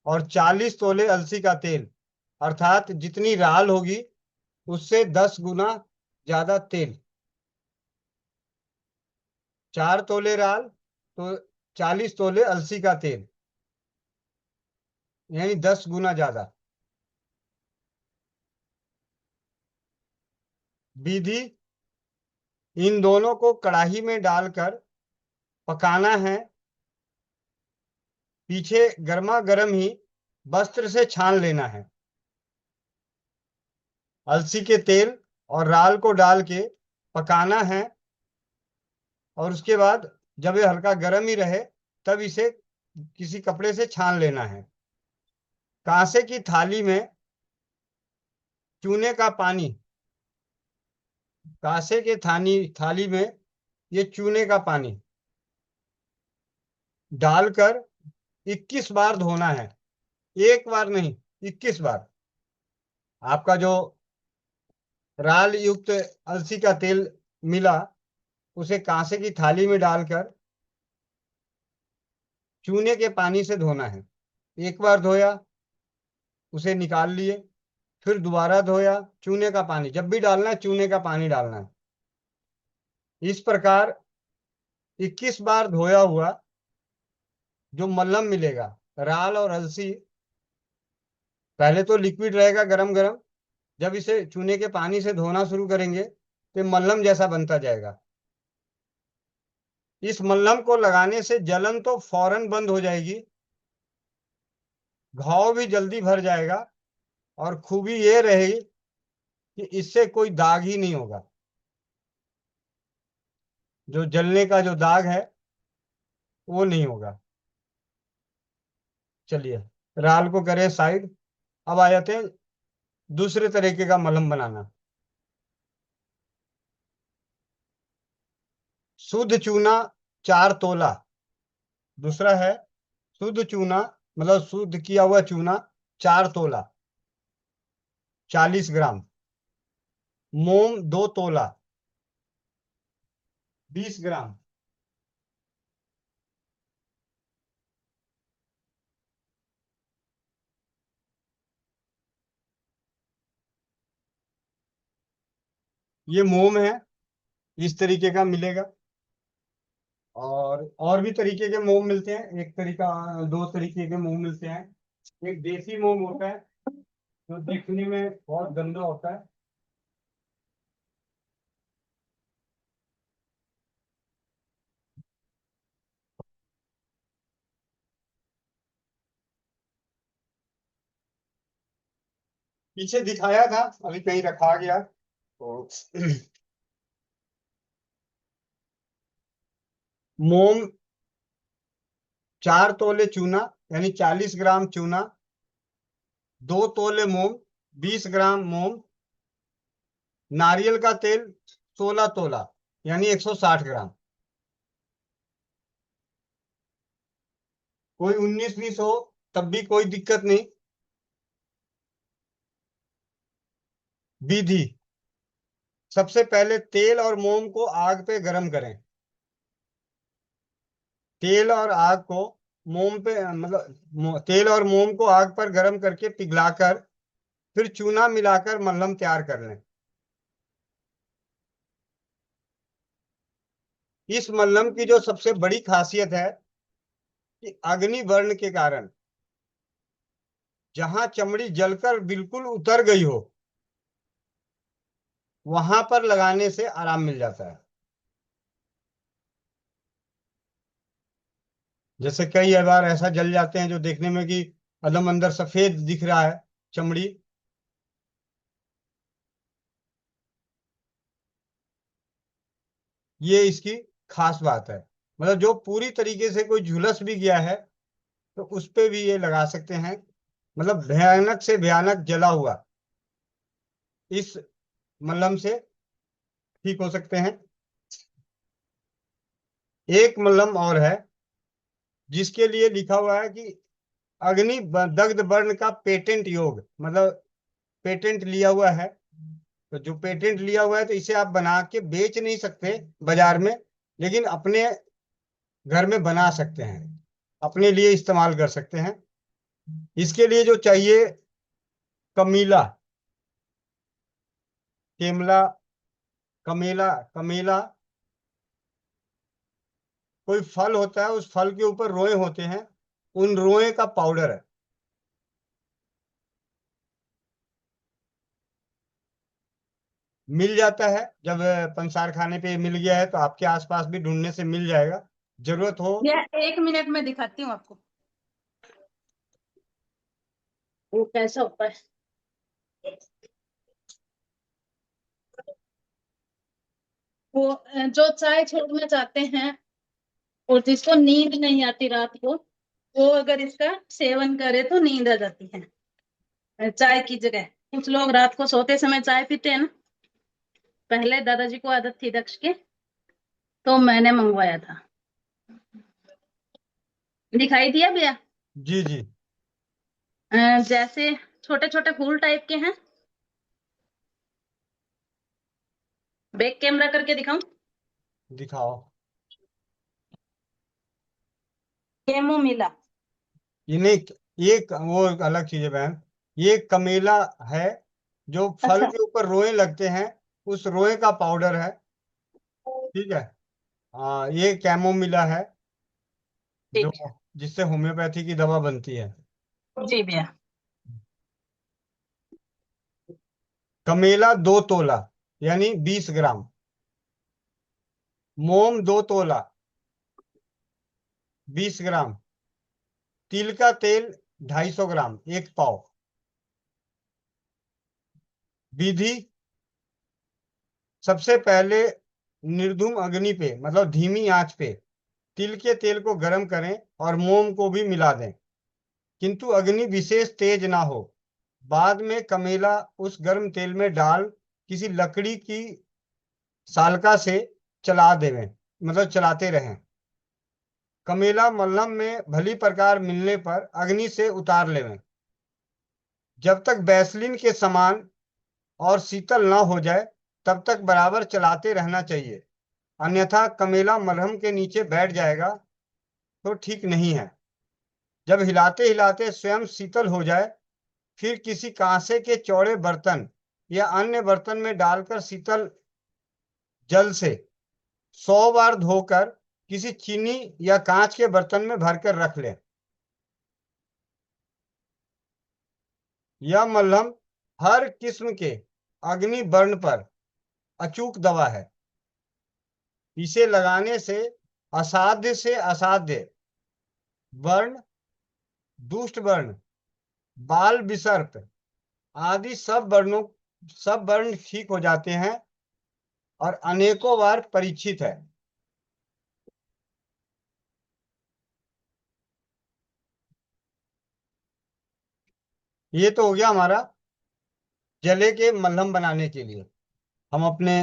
और 40 तोले अलसी का तेल, अर्थात जितनी राल होगी उससे 10 गुना ज्यादा तेल। 4 तोले राल तो 40 तोले अलसी का तेल, यानी 10 गुना ज्यादा। विधि, इन दोनों को कढ़ाई में डालकर पकाना है। पीछे गर्मा गर्म ही वस्त्र से छान लेना है। अलसी के तेल और राल को डाल के पकाना है, और उसके बाद जब ये हल्का गर्म ही रहे तब इसे किसी कपड़े से छान लेना है। कांसे की थाली में चूने का पानी, कांसे के थाली में ये चूने का पानी डालकर 21 बार धोना है। एक बार नहीं, 21 बार। आपका जो राल युक्त अलसी का तेल मिला उसे कांसे की थाली में डालकर चूने के पानी से धोना है। एक बार धोया, उसे निकाल लिए, फिर दोबारा धोया, चूने का पानी जब भी डालना है चूने का पानी डालना है। इस प्रकार 21 बार धोया हुआ जो मल्लम मिलेगा, राल और अलसी, पहले तो लिक्विड रहेगा गरम गरम, जब इसे चूने के पानी से धोना शुरू करेंगे तो मल्लम जैसा बनता जाएगा। इस मल्लम को लगाने से जलन तो फौरन बंद हो जाएगी, घाव भी जल्दी भर जाएगा, और खूबी ये रहेगी कि इससे कोई दाग ही नहीं होगा। जो जलने का जो दाग है वो नहीं होगा। चलिए, राल को करें साइड। अब आ जाते हैं दूसरे तरीके का मलहम बनाना। शुद्ध चूना 4 तोला। दूसरा है शुद्ध चूना, मतलब शुद्ध किया हुआ चूना 4 तोला 40 ग्राम। मोम 2 तोला 20 ग्राम। ये मोम है, इस तरीके का मिलेगा। और भी तरीके के मोम मिलते हैं, एक तरीका, 2 तरीके के मोम मिलते हैं। एक देसी मोम होता है जो देखने में बहुत गंदा होता है। पीछे दिखाया था, अभी कहीं रखा गया तो मोम 4 तोले चूना यानी 40 ग्राम चूना, 2 तोले मोम 20 ग्राम मोम, नारियल का तेल 16 तोला यानी 160 ग्राम। कोई 19-20 हो तब भी कोई दिक्कत नहीं। विधि: सबसे पहले तेल और मोम को आग पे गरम करें। तेल और आग को मोम पे, मतलब तेल और मोम को आग पर गरम करके पिघलाकर फिर चूना मिलाकर मलहम तैयार कर लें। इस मलहम की जो सबसे बड़ी खासियत है कि अग्नि वर्ण के कारण जहां चमड़ी जलकर बिल्कुल उतर गई हो वहां पर लगाने से आराम मिल जाता है। जैसे कई बार ऐसा जल जाते हैं जो देखने में कि एकदम अंदर सफेद दिख रहा है चमड़ी, ये इसकी खास बात है। मतलब जो पूरी तरीके से कोई झुलस भी गया है तो उस पे भी ये लगा सकते हैं। मतलब भयानक से भयानक जला हुआ इस मलहम से ठीक हो सकते हैं। एक मलहम और है जिसके लिए लिखा हुआ है कि अग्नि दग्ध वर्ण का पेटेंट योग, मतलब पेटेंट लिया हुआ है। तो जो पेटेंट लिया हुआ है तो इसे आप बना के बेच नहीं सकते बाजार में, लेकिन अपने घर में बना सकते हैं, अपने लिए इस्तेमाल कर सकते हैं। इसके लिए जो चाहिए, कमीला, केमला, कमेला, कमेला कोई फल होता है, उस फल के ऊपर रोए होते हैं, उन रोए का पाउडर है। मिल जाता है, जब पंसार खाने पे मिल गया है तो आपके आसपास भी ढूंढने से मिल जाएगा, जरूरत हो। ये 1 मिनट में दिखाती हूँ आपको वो कैसा होता है। वो जो चाय छोड़ना चाहते हैं और जिसको नींद नहीं आती रात को, वो अगर इसका सेवन करे तो नींद आ जाती है चाय की जगह। कुछ लोग रात को सोते समय चाय पीते हैं ना, पहले दादाजी को आदत थी दक्ष के, तो मैंने मंगवाया था। दिखाई दिया भैया? जी जी। जैसे छोटे छोटे फूल टाइप के हैं। बैक कैमरा करके दिखाऊं? दिखाओ। कैमोमिला। ये नहीं, वो एक अलग चीज है बहन। ये कमेला है जो फल अच्छा। के ऊपर रोए लगते हैं, उस रोए का पाउडर है। ठीक है। ये कैमोमिला है जो, ठीक है। जिससे होम्योपैथी की दवा बनती है। जी भैया। कमेला 2 तोला यानी 20 ग्राम। मोम 2 तोला 20 ग्राम। तिल का तेल 250 ग्राम 1 पाव। विधि: सबसे पहले निर्धूम अग्नि पे मतलब धीमी आंच पे तिल के तेल को गर्म करें और मोम को भी मिला दें, किंतु अग्नि विशेष तेज ना हो। बाद में कमेला उस गर्म तेल में डाल किसी लकड़ी की सालका से चला देवें, मतलब चलाते रहें। कमेला मल्लम में भली प्रकार मिलने पर अग्नि से उतार लेवें। जब तक वैसलीन के समान और शीतल न हो जाए तब तक बराबर चलाते रहना चाहिए, अन्यथा कमेला मलहम के नीचे बैठ जाएगा तो ठीक नहीं है। जब हिलाते हिलाते स्वयं शीतल हो जाए फिर किसी कांसे के चौड़े बर्तन या अन्य बर्तन में डालकर शीतल जल से 100 बार धोकर किसी चीनी या कांच के बर्तन में भरकर रख लें। यह मलहम हर किस्म के अग्नि बर्न पर अचूक दवा है। इसे लगाने से असाध्य वर्ण, दुष्ट वर्ण, बाल विसर्प आदि सब वर्ण ठीक हो जाते हैं और अनेकों बार परीक्षित है। ये तो हो गया हमारा जले के मलहम बनाने के लिए। हम अपने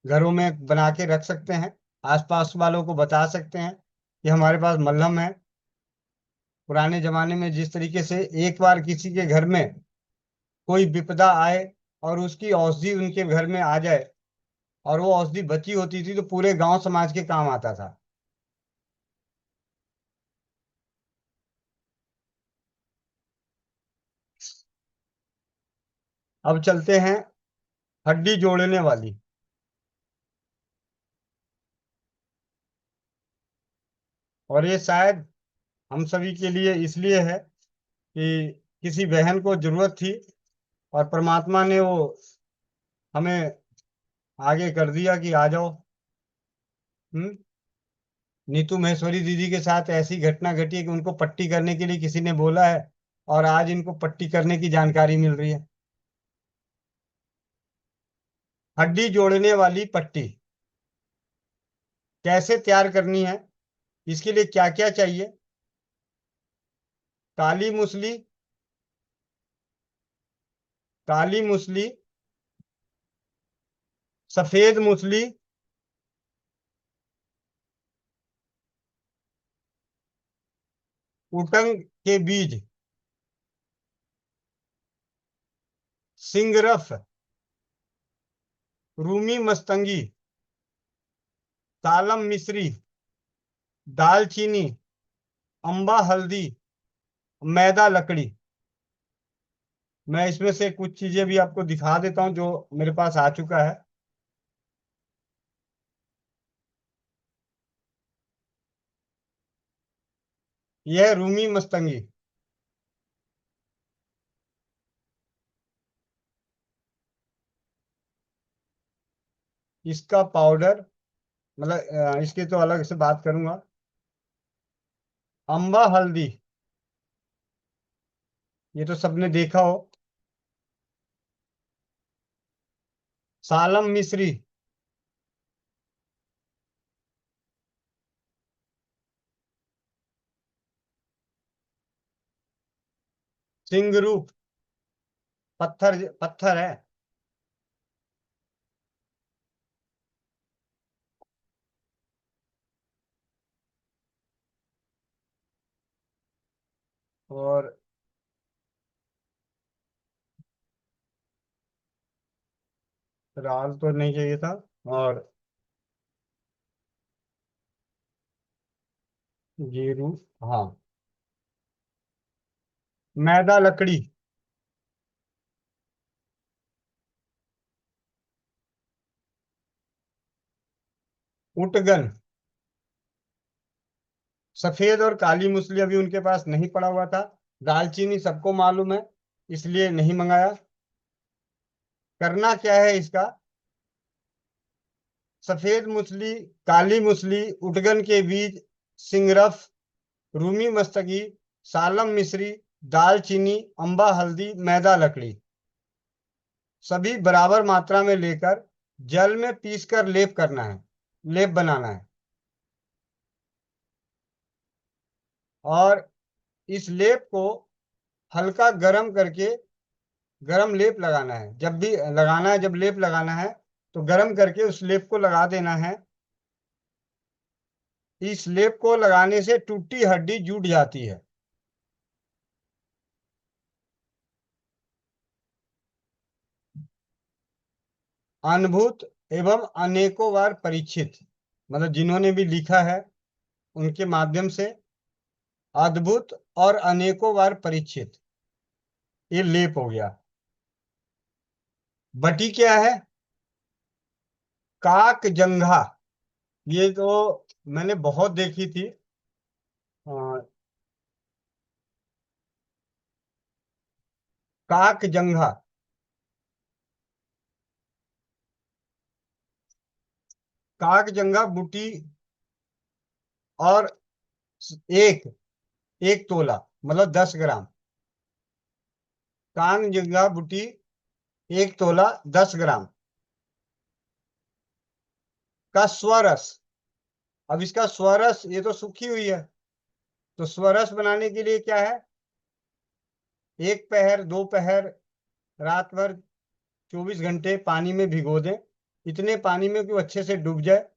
घरों में बना के रख सकते हैं, आसपास वालों को बता सकते हैं कि हमारे पास मलहम है। पुराने जमाने में जिस तरीके से एक बार किसी के घर में कोई विपदा आए और उसकी औषधि उनके घर में आ जाए और वो औषधि बची होती थी तो पूरे गांव समाज के काम आता था। अब चलते हैं हड्डी जोड़ने वाली। और ये शायद हम सभी के लिए इसलिए है कि किसी बहन को जरूरत थी और परमात्मा ने वो हमें आगे कर दिया कि आ जाओ। हम्म। नीतू महेश्वरी दीदी के साथ ऐसी घटना घटी है कि उनको पट्टी करने के लिए किसी ने बोला है और आज इनको पट्टी करने की जानकारी मिल रही है। हड्डी जोड़ने वाली पट्टी कैसे तैयार करनी है, इसके लिए क्या क्या चाहिए? काली मूसली, काली मूसली, सफेद मूसली, उटंग के बीज, सिंगरफ, रूमी मस्तंगी, तालम मिश्री, दालचीनी, अम्बा हल्दी, मैदा लकड़ी। मैं इसमें से कुछ चीजें भी आपको दिखा देता हूं जो मेरे पास आ चुका है। यह है रूमी मस्तंगी। इसका पाउडर, मतलब इसकी तो अलग से बात करूंगा। अम्बा हल्दी, ये तो सबने देखा हो। सालम मिश्री, सिंगरूप, पत्थर पत्थर है। और राल तो नहीं चाहिए था। और जीरू, हाँ। मैदा लकड़ी, उटगन। सफेद और काली मूसली अभी उनके पास नहीं पड़ा हुआ था। दालचीनी सबको मालूम है, इसलिए नहीं मंगाया। करना क्या है इसका? सफेद मूसली, काली मूसली, उटगन के बीज, सिंगरफ, रूमी मस्तकी, सालम मिश्री, दालचीनी, अम्बा हल्दी, मैदा लकड़ी, सभी बराबर मात्रा में लेकर जल में पीसकर लेप करना है, लेप बनाना है। और इस लेप को हल्का गरम करके, गरम लेप लगाना है। जब भी लगाना है, जब लेप लगाना है तो गरम करके उस लेप को लगा देना है। इस लेप को लगाने से टूटी हड्डी जुड़ जाती है। अनुभूत एवं अनेकों बार परीक्षित, मतलब जिन्होंने भी लिखा है उनके माध्यम से अद्भुत और अनेकों बार परीक्षित, ये लेप हो गया। बटी क्या है? काक जंघा, ये तो मैंने बहुत देखी थी। काक जंघा, काक जंघा बूटी और एक एक तोला मतलब 10 ग्राम। कांग जंघा बूटी 1 तोला 10 ग्राम का स्वरस। अब इसका स्वरस, ये तो सूखी हुई है, तो स्वरस बनाने के लिए क्या है? 1 पहर 2 पहर रात भर 24 घंटे पानी में भिगो दें, इतने पानी में कि वो अच्छे से डूब जाए,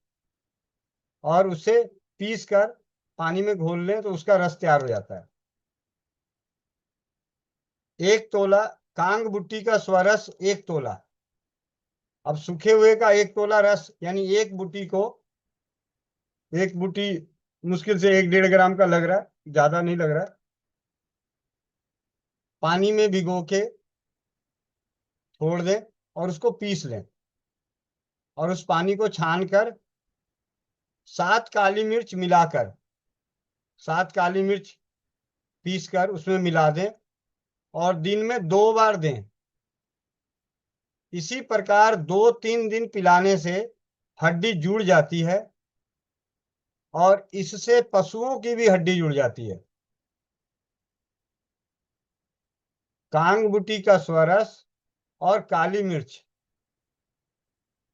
और उसे पीस कर पानी में घोल लें तो उसका रस तैयार हो जाता है। 1 तोला कांग बुट्टी का स्वरस 1 तोला। अब सूखे हुए का 1 तोला रस, यानी एक बुट्टी को, एक बुट्टी मुश्किल से 1-1.5 ग्राम का लग रहा है, ज्यादा नहीं लग रहा है। पानी में भिगो के छोड़ दें और उसको पीस लें, और उस पानी को छान कर 7 काली मिर्च मिलाकर, 7 काली मिर्च पीस कर उसमें मिला दें और दिन में 2 बार दें। इसी प्रकार 2-3 दिन पिलाने से हड्डी जुड़ जाती है, और इससे पशुओं की भी हड्डी जुड़ जाती है। कांग बूटी का स्वरस और काली मिर्च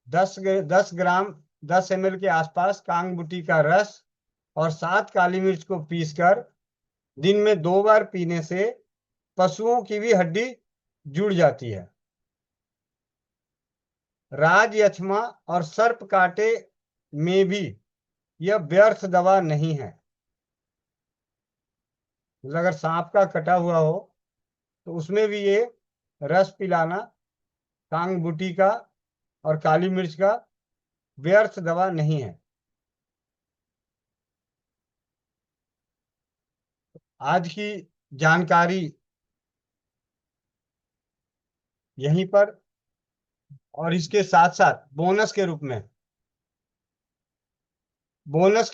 10 ग्राम 10 ml के आसपास कांग बूटी का रस और 7 काली मिर्च को पीसकर दिन में 2 बार पीने से पशुओं की भी हड्डी जुड़ जाती है। राज यक्ष्मा और सर्प काटे में भी यह व्यर्थ दवा नहीं है। अगर सांप का कटा हुआ हो तो उसमें भी ये रस पिलाना, कांग बूटी का और काली मिर्च का, व्यर्थ दवा नहीं है। आज की जानकारी यहीं पर, और इसके साथ साथ बोनस के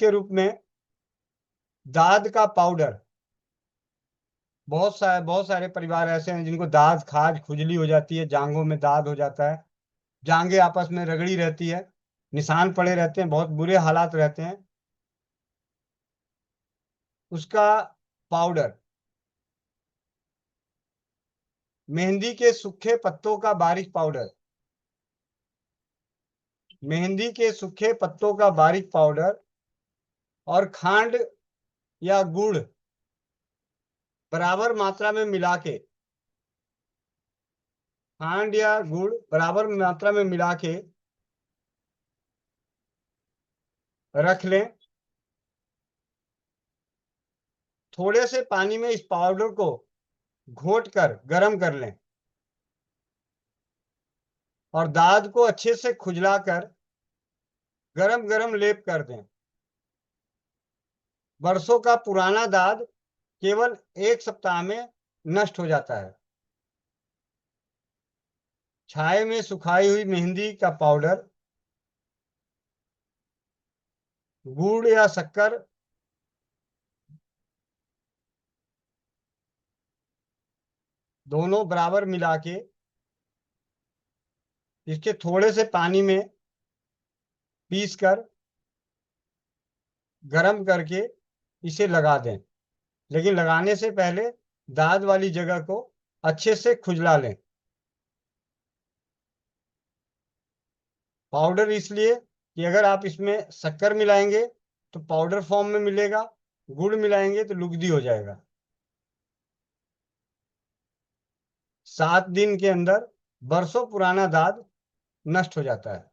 रूप में दाद का पाउडर। बहुत सारे परिवार ऐसे हैं जिनको दाद, खाज, खुजली हो जाती है, जांघों में दाद हो जाता है, जांघें आपस में रगड़ी रहती है, निशान पड़े रहते हैं, बहुत बुरे हालात रहते हैं। उसका पाउडर, मेहंदी के सूखे पत्तों का बारीक पाउडर, मेहंदी के सूखे पत्तों का बारीक पाउडर और खांड या गुड़ बराबर मात्रा में मिला के, खांड या गुड़ बराबर मात्रा में मिला के रख लें। थोड़े से पानी में इस पाउडर को घोट कर गर्म कर लें और दाद को अच्छे से खुजलाकर गरम गरम लेप कर दें। वर्षों का पुराना दाद केवल 1 सप्ताह में नष्ट हो जाता है। छाये में सुखाई हुई मेहंदी का पाउडर गुड़ या शक्कर दोनों बराबर मिला के इसके थोड़े से पानी में पीस कर गर्म करके इसे लगा दें, लेकिन लगाने से पहले दाद वाली जगह को अच्छे से खुजला लें। पाउडर इसलिए कि अगर आप इसमें शक्कर मिलाएंगे तो पाउडर फॉर्म में मिलेगा, गुड़ मिलाएंगे तो लुगदी हो जाएगा। 7 दिन के अंदर बरसों पुराना दाद नष्ट हो जाता है।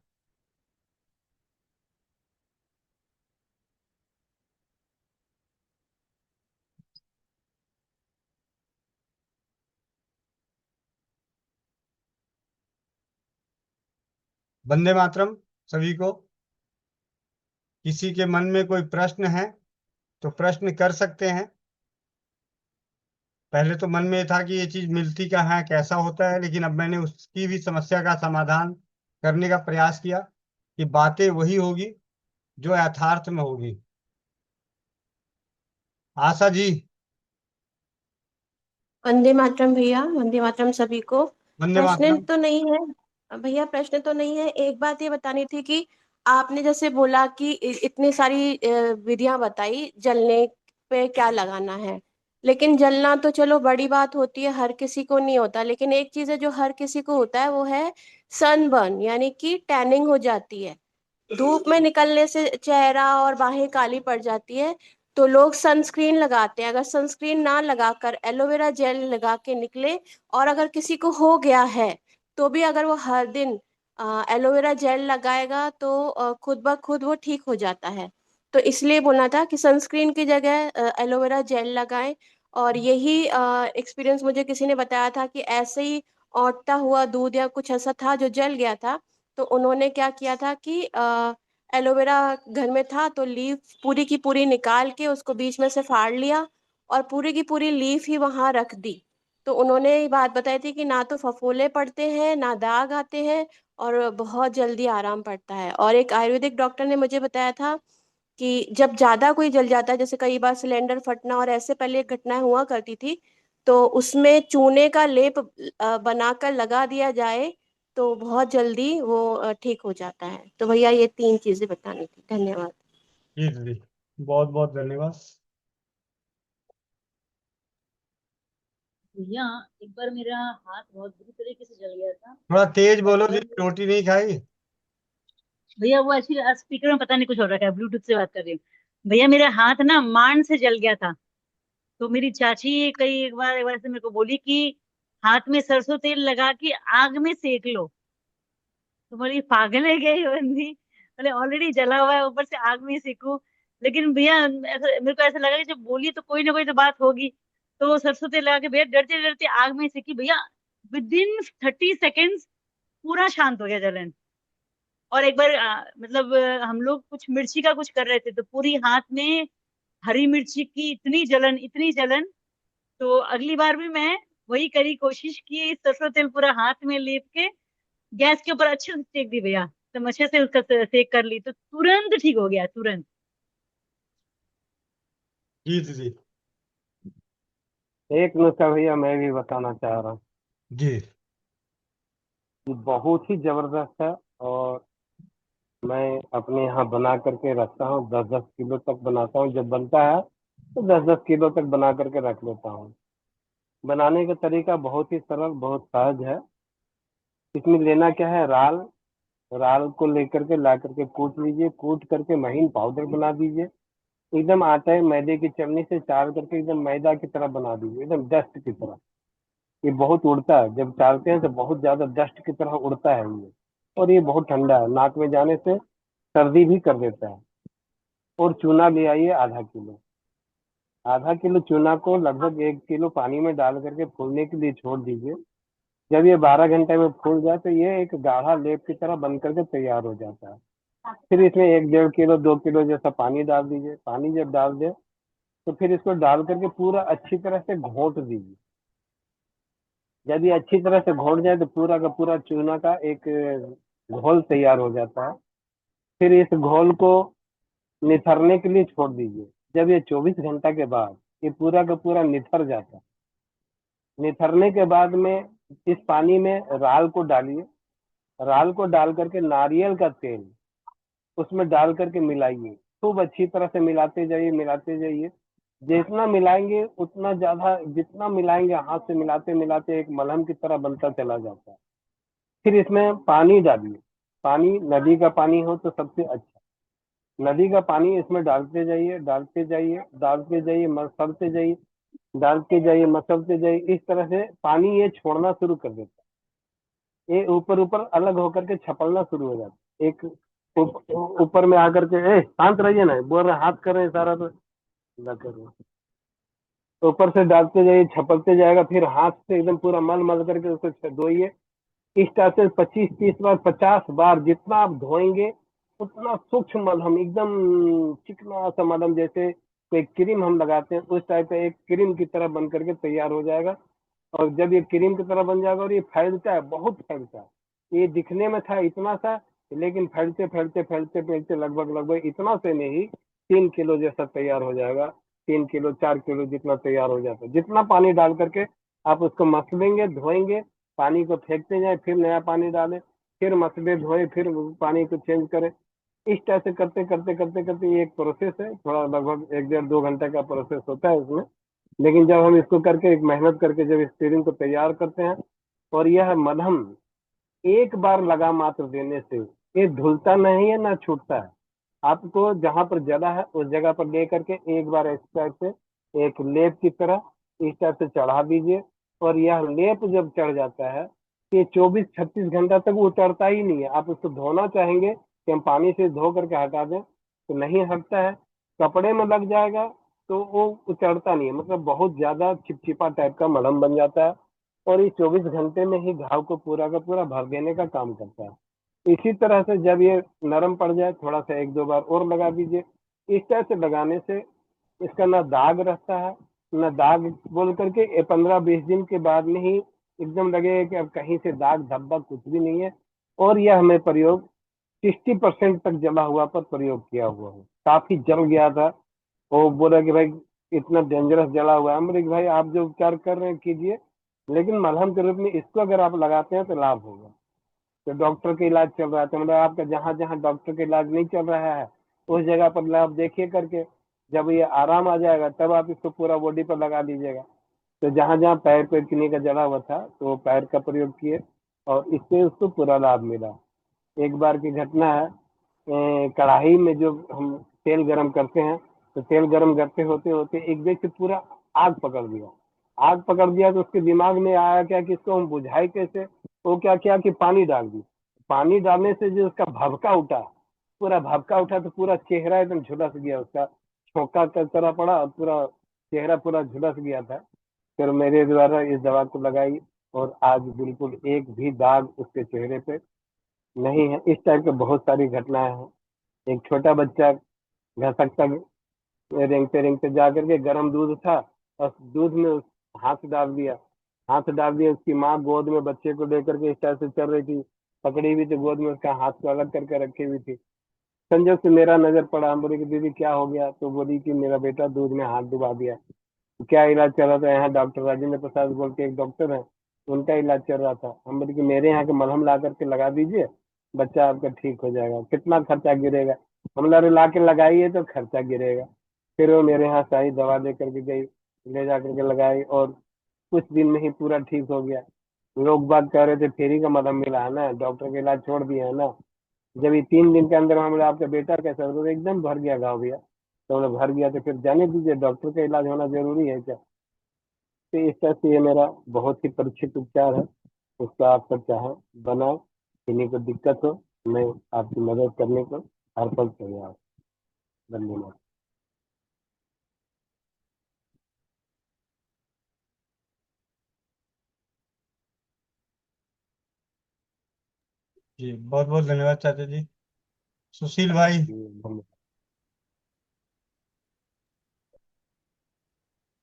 वंदे मातरम सभी को। किसी के मन में कोई प्रश्न है तो प्रश्न कर सकते हैं। पहले तो मन में था कि ये चीज मिलती कहाँ है, कैसा होता है, लेकिन अब मैंने उसकी भी समस्या का समाधान करने का प्रयास किया कि बातें वही होगी जो यथार्थ में होगी। आशा जी। वंदे मातरम भैया, वंदे मातरम सभी को। वंदे प्रश्न मातरम। तो नहीं है भैया, प्रश्न तो नहीं है। एक बात ये बतानी थी कि आपने जैसे बोला कि इतनी सारी विधियां बताई जलने पे क्या लगाना है, लेकिन जलना तो चलो बड़ी बात होती है, हर किसी को नहीं होता। लेकिन एक चीज है जो हर किसी को होता है, वो है सनबर्न, यानी कि टैनिंग हो जाती है। धूप में निकलने से चेहरा और बाहें काली पड़ जाती है, तो लोग सनस्क्रीन लगाते हैं। अगर सनस्क्रीन ना लगाकर एलोवेरा जेल लगा के निकले, और अगर किसी को हो गया है तो भी अगर वो हर दिन एलोवेरा जेल लगाएगा तो खुद ब खुद वो ठीक हो जाता है। तो इसलिए बोलना था कि सनस्क्रीन की जगह एलोवेरा जेल लगाएं। और यही एक्सपीरियंस मुझे किसी ने बताया था कि ऐसे ही औटता हुआ दूध या कुछ ऐसा था जो जल गया था। तो उन्होंने क्या किया था कि एलोवेरा घर में था तो लीफ पूरी की पूरी निकाल के उसको बीच में से फाड़ लिया और पूरी की पूरी लीफ ही वहां रख दी। तो उन्होंने ये बात बताई थी कि ना तो फफोले पड़ते हैं, ना दाग आते हैं, और बहुत जल्दी आराम पड़ता है। और एक आयुर्वेदिक डॉक्टर ने मुझे बताया था कि जब ज्यादा कोई जल जाता है, जैसे कई बार सिलेंडर फटना और ऐसे पहले घटनाएं हुआ करती थी, तो उसमें चूने का लेप बनाकर लगा दिया जाए तो बहुत जल्दी वो ठीक हो जाता है। तो भैया ये 3 चीजें बतानी थी। धन्यवाद। जी दीदी, बहुत बहुत धन्यवाद। भैया एक बार मेरा हाथ बहुत बुरी तरीके से जल गया था। थोड़ा तेज बोलो और जी, रोटी नहीं खाई। भैया वो एक्चुअली स्पीकर में पता नहीं कुछ हो रखा है, ब्लूटूथ से बात कर रही हूँ। भैया मेरा हाथ ना मान से जल गया था। तो मेरी चाची कई एक बार से मेरे को बोली कि हाथ में सरसों तेल लगा के आग में सेक लो। तो बोली पागल है क्या ये बंदी, बोले ऑलरेडी जला हुआ है ऊपर से आग में ही सेकू। लेकिन भैया मेरे को ऐसा लगा कि जब बोली तो कोई ना कोई तो बात होगी। तो वो सरसों तेल लगा के भैया डरते डरते आग में ही सेकी भैया। विद इन 30 सेकेंड्स पूरा शांत हो गया जलन। और एक बार मतलब हम लोग कुछ मिर्ची का कुछ कर रहे थे तो पूरी हाथ में हरी मिर्ची की इतनी जलन। तो अगली बार भी मैं वही करी, कोशिश की सरसों तेल पूरा हाथ में लेप के गैस के ऊपर अच्छे से सेक दी भैया। तो अच्छे से उसका सेक कर ली तो तुरंत ठीक हो गया, तुरंत। जी दीदी। एक नुस्खा भैया मैं भी बताना चाह रहा हूँ। जी। ये बहुत ही जबरदस्त है और मैं अपने यहाँ बना करके रखता हूँ। 10-10 किलो तक बनाता हूँ, जब बनता है तो 10-10 किलो तक बना करके रख लेता हूँ। बनाने का तरीका बहुत ही सरल, बहुत सहज है। इसमें लेना क्या है, राल। राल को लेकर के ला करके कूट लीजिए, कूट करके महीन पाउडर बना दीजिए। एकदम आटे मैदे की चलनी से चाल करके एकदम मैदा की तरह बना दीजिए, एकदम डस्ट की तरह। ये बहुत उड़ता है, जब चालते हैं तो बहुत ज्यादा डस्ट की तरह उड़ता है ये। और ये बहुत ठंडा है, नाक में जाने से सर्दी भी कर देता है। और चूना ले आइए आधा किलो। आधा किलो चूना को लगभग 1 किलो पानी में डाल करके फूलने के लिए छोड़ दीजिए। जब ये 12 घंटे में फूल जाए तो ये एक गाढ़ा लेप की तरह बन करके तैयार हो जाता है। फिर इसमें 1-1.5 किलो 2 किलो जैसा पानी डाल दीजिए। पानी जब डाल दे तो फिर इसको डाल करके पूरा अच्छी तरह से घोट दीजिए। जब ये अच्छी तरह से घोट जाए तो पूरा का पूरा चूना का एक घोल तैयार हो जाता है। फिर इस घोल को निथरने के लिए छोड़ दीजिए। जब ये 24 घंटा के बाद ये पूरा का पूरा निथर जाता है, निथरने के बाद में इस पानी में राल को डालिए। राल को डाल करके नारियल का तेल उसमें डाल करके मिलाइए। खूब अच्छी तरह से मिलाते जाइए, मिलाते जाइए। जितना मिलाएंगे उतना ज्यादा, जितना मिलाएंगे हाथ से मिलाते मिलाते एक मलहम की तरह बनता चला जाता है। फिर इसमें पानी डालिए। पानी नदी का पानी हो तो सबसे अच्छा। नदी का पानी इसमें डालते जाइए, डालते जाइए, डालते जाइए, मसलते जाइए, डालते जाइए, मसलते जाइए। इस तरह से पानी ये छोड़ना शुरू कर देता है। ये ऊपर ऊपर अलग होकर के छपलना शुरू हो जाता है। एक ऊपर में आकर के, शांत रहिए ना, बोल रहे हाथ कर रहे हैं सारा तो ना कर रहे हैं। तो ऊपर से डालते जाइए, छपकते जाएगा। फिर हाथ से एकदम पूरा मल मल करके उसको धोइए। इस तरह से 25-30 बार, 50 बार जितना आप धोएंगे उतना सूक्ष्म मलहम, एकदम चिकना सा मलहम, जैसे कोई क्रीम हम लगाते हैं उस टाइप का एक क्रीम की तरह बन करके तैयार हो जाएगा। और जब ये क्रीम की तरह बन जाएगा और ये फैलता है, बहुत फैलता है। ये दिखने में था इतना सा, लेकिन फैलते फैलते फैलते फैलते लगभग लगभग इतना से नहीं, 3 किलो जैसा तैयार हो जाएगा। 3 किलो 4 किलो जितना तैयार हो जाता है। जितना पानी डाल करके आप उसको मसलेंगे, धोएंगे, पानी को फेंकते जाए, फिर नया पानी डालें, फिर मसले धोए, फिर पानी को चेंज करें। इस तरह से करते करते करते करते ये एक प्रोसेस है। थोड़ा लगभग 1 डेढ़ 2 घंटे का प्रोसेस होता है इसमें। लेकिन जब हम इसको करके एक मेहनत करके जब स्टीयरिंग को तैयार करते हैं, और यह मलहम एक बार लगा मात्र देने से ये धुलता नहीं है ना छूटता है। आपको जहां पर जला है उस जगह पर ले करके एक बार इस टाइप से एक लेप की तरह इस टाइप से चढ़ा दीजिए। और यह लेप जब चढ़ जाता है, ये 24-36 घंटा तक उतरता ही नहीं है। आप उसको धोना चाहेंगे कि हम पानी से धो करके हटा दें तो नहीं हटता है। कपड़े में लग जाएगा तो वो उतरता नहीं है, मतलब बहुत ज्यादा चिपचिपा टाइप का मलहम बन जाता है। और ये 24 घंटे में ही घाव को पूरा का पूरा भर देने का काम करता है। इसी तरह से जब ये नरम पड़ जाए, थोड़ा सा 1-2 बार और लगा दीजिए। इस तरह से लगाने से इसका ना दाग रहता है, ना दाग बोल करके 15-20 दिन के बाद में ही एकदम लगेगा कि अब कहीं से दाग धब्बा कुछ भी नहीं है। और यह हमें प्रयोग 60% तक जला हुआ पर प्रयोग किया हुआ है। काफी जल गया था, वो बोला कि भाई इतना डेंजरस जला हुआ है। हम बोले कि भाई आप जो उपचार कर रहे हैं कीजिए, लेकिन मलहम के रूप में इसको अगर आप लगाते हैं तो लाभ होगा। तो डॉक्टर का इलाज चल रहा था, मतलब आपका जहाँ जहाँ डॉक्टर का इलाज नहीं चल रहा है उस जगह पर लाभ देखिए करके। जब ये आराम आ जाएगा तब आप इसको पूरा बॉडी पर लगा दीजिएगा। तो जहाँ जहाँ पैर पे किन्हीं का जला हुआ था तो वो पैर का प्रयोग किए और इससे उसको पूरा लाभ मिला। एक बार की घटना है, कढ़ाई में जो हम तेल गरम करते हैं तो तेल गरम करते होते होते एक व्यक्ति पूरा आग पकड़ दिया। आग पकड़ दिया तो उसके दिमाग में आया क्या कि इसको हम बुझाए कैसे। वो क्या किया कि पानी डाल दी। पानी डालने से जो उसका भभका उठा, पूरा भभका उठा तो पूरा चेहरा एकदम झुलस गया, उसका छोंका का तरह पड़ा और पूरा चेहरा पूरा झुलस गया था। फिर मेरे द्वारा इस दवा को लगाई और आज बिल्कुल एक भी दाग उसके चेहरे पे नहीं है। इस टाइप के बहुत सारी घटनाएं हैं। एक छोटा बच्चा घसकता रेंगते रेंगते जा करके गर्म दूध था और दूध में हाथ डाल दिया। हाथ डाल दिया, उसकी माँ गोद में बच्चे को लेकर के इस तरह से चल रही थी, पकड़ी हुई थी गोद में, उसका हाथ को अलग करके रखी हुई थी। संजोग से मेरा नजर पड़ा। हम बोले कि दीदी क्या हो गया, तो बोली कि मेरा बेटा दूध में हाथ डुबा दिया। तो क्या इलाज चल रहा था? यहाँ डॉक्टर राजेंद्र प्रसाद बोल के एक डॉक्टर है, उनका इलाज चल रहा था। हम बोले कि मेरे यहाँ के मलहम ला करके लगा दीजिए, बच्चा आपका ठीक हो जाएगा। कितना खर्चा गिरेगा? हम लोग ला के लगाइए तो खर्चा गिरेगा। फिर वो मेरे यहाँ से आई, दवा ले करके गई, ले जा करके लगाई और कुछ दिन में ही पूरा ठीक हो गया। लोग बात कह रहे थे फ्री का मलहम मिला है ना, डॉक्टर का इलाज छोड़ दिया है ना। जब ये 3 दिन के अंदर हम आपका बेटा कैसा हो, तो एकदम भर गया गाँव भैया। तो हम भर गया तो फिर जाने दीजिए, डॉक्टर का इलाज होना जरूरी है क्या। तो इस तरह से ये मेरा बहुत ही परीक्षित उपचार है। उसका आप सब चाहें बनाए, किन्हीं को दिक्कत हो, मैं आपकी मदद करने को हर पल तैयार हूं। धन्यवाद। जी बहुत बहुत धन्यवाद चाचा जी। सुशील भाई। धन्यवाद।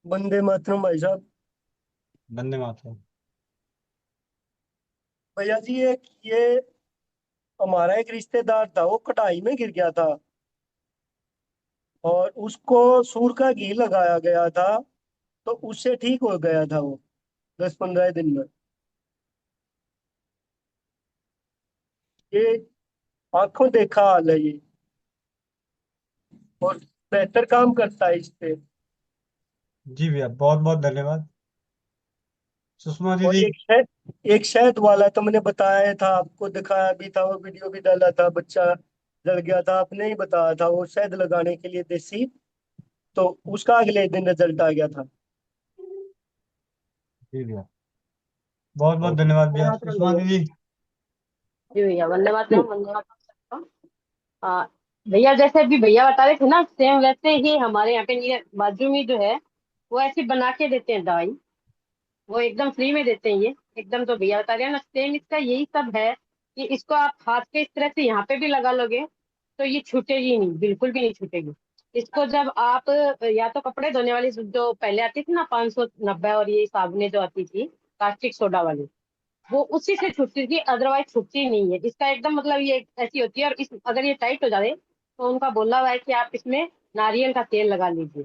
वंदे मातरम भाई साहब। वंदे मातरम। भैया जी ये हमारा एक रिश्तेदार था, वो कटाई में गिर गया था और उसको सूर का घी लगाया गया था, तो उससे ठीक हो गया था वो 10-15 दिन में। ये आंखों देखा हाल है ये, और बेहतर काम करता है इस पे। जी भैया, बहुत बहुत धन्यवाद। सुषमा और दीदी। एक शहद वाला तो मैंने बताया था आपको, दिखाया भी था, वो वीडियो भी डाला था, बच्चा जल गया था, आपने ही बताया था वो शहद लगाने के लिए देसी, तो उसका अगले दिन रिजल्ट आ गया था। जी भैया, बहुत बहुत धन्यवाद भैया। मातरम सुषमा भैया। दीदी। जी भैया, वंदे मातरम, वंदे मातरम। हाँ भैया, जैसे अभी भैया बता रहे थे ना, सेम वैसे ही हमारे यहाँ पे ये बाजू में जो है वो ऐसी बना के देते हैं दवाई, वो एकदम फ्री में देते हैं ये एकदम। तो भैया बता रहे हैं ना, सेम इसका यही सब है कि इसको आप हाथ के इस तरह से यहाँ पे भी लगा लोगे तो ये छूटेगी नहीं, बिल्कुल भी नहीं छूटेगी। इसको जब आप या तो कपड़े धोने वाली जो पहले आती थी ना 590, और ये साबुनें जो आती थी कास्टिक सोडा वाली, वो उसी से छूटती थी, अदरवाइज छूटती नहीं है। इसका एकदम मतलब ये ऐसी होती है। और इस अगर ये टाइट हो जाए तो उनका बोला हुआ है कि आप इसमें नारियल का तेल लगा लीजिए।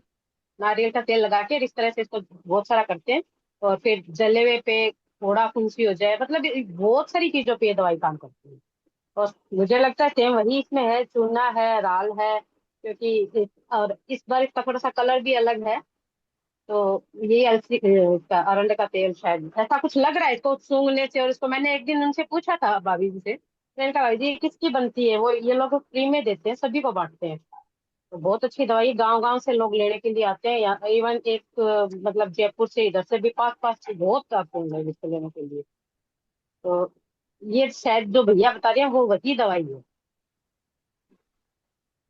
नारियल का तेल लगा के इस तरह से इसको बहुत सारा करते हैं, और फिर जले हुए पे फोड़ा फुंसी हो जाए, मतलब ये बहुत सारी चीजों पे ये दवाई काम करती है। और मुझे लगता है सेम वही इसमें है, चूना है, राल है, क्योंकि और इस बार इसका थोड़ा सा कलर भी अलग है। तो ये अलसी का अरंड का तेल शायद ऐसा कुछ लग रहा है इसको सूंघने से। और इसको मैंने एक दिन उनसे पूछा था भाभी जी से, मैंने कहा भाभी जी ये किसकी बनती है, वो ये लोग फ्री में देते हैं, सभी को बांटते हैं। तो बहुत अच्छी दवाई, गांव गांव से लोग लेने के लिए आते हैं। या इवन एक मतलब जयपुर से इधर से भी पास पास से बहुत आते हैं लोग इसको लेने के लिए। तो ये शायद जो भैया बता रहे हैं वो वही दवाई है।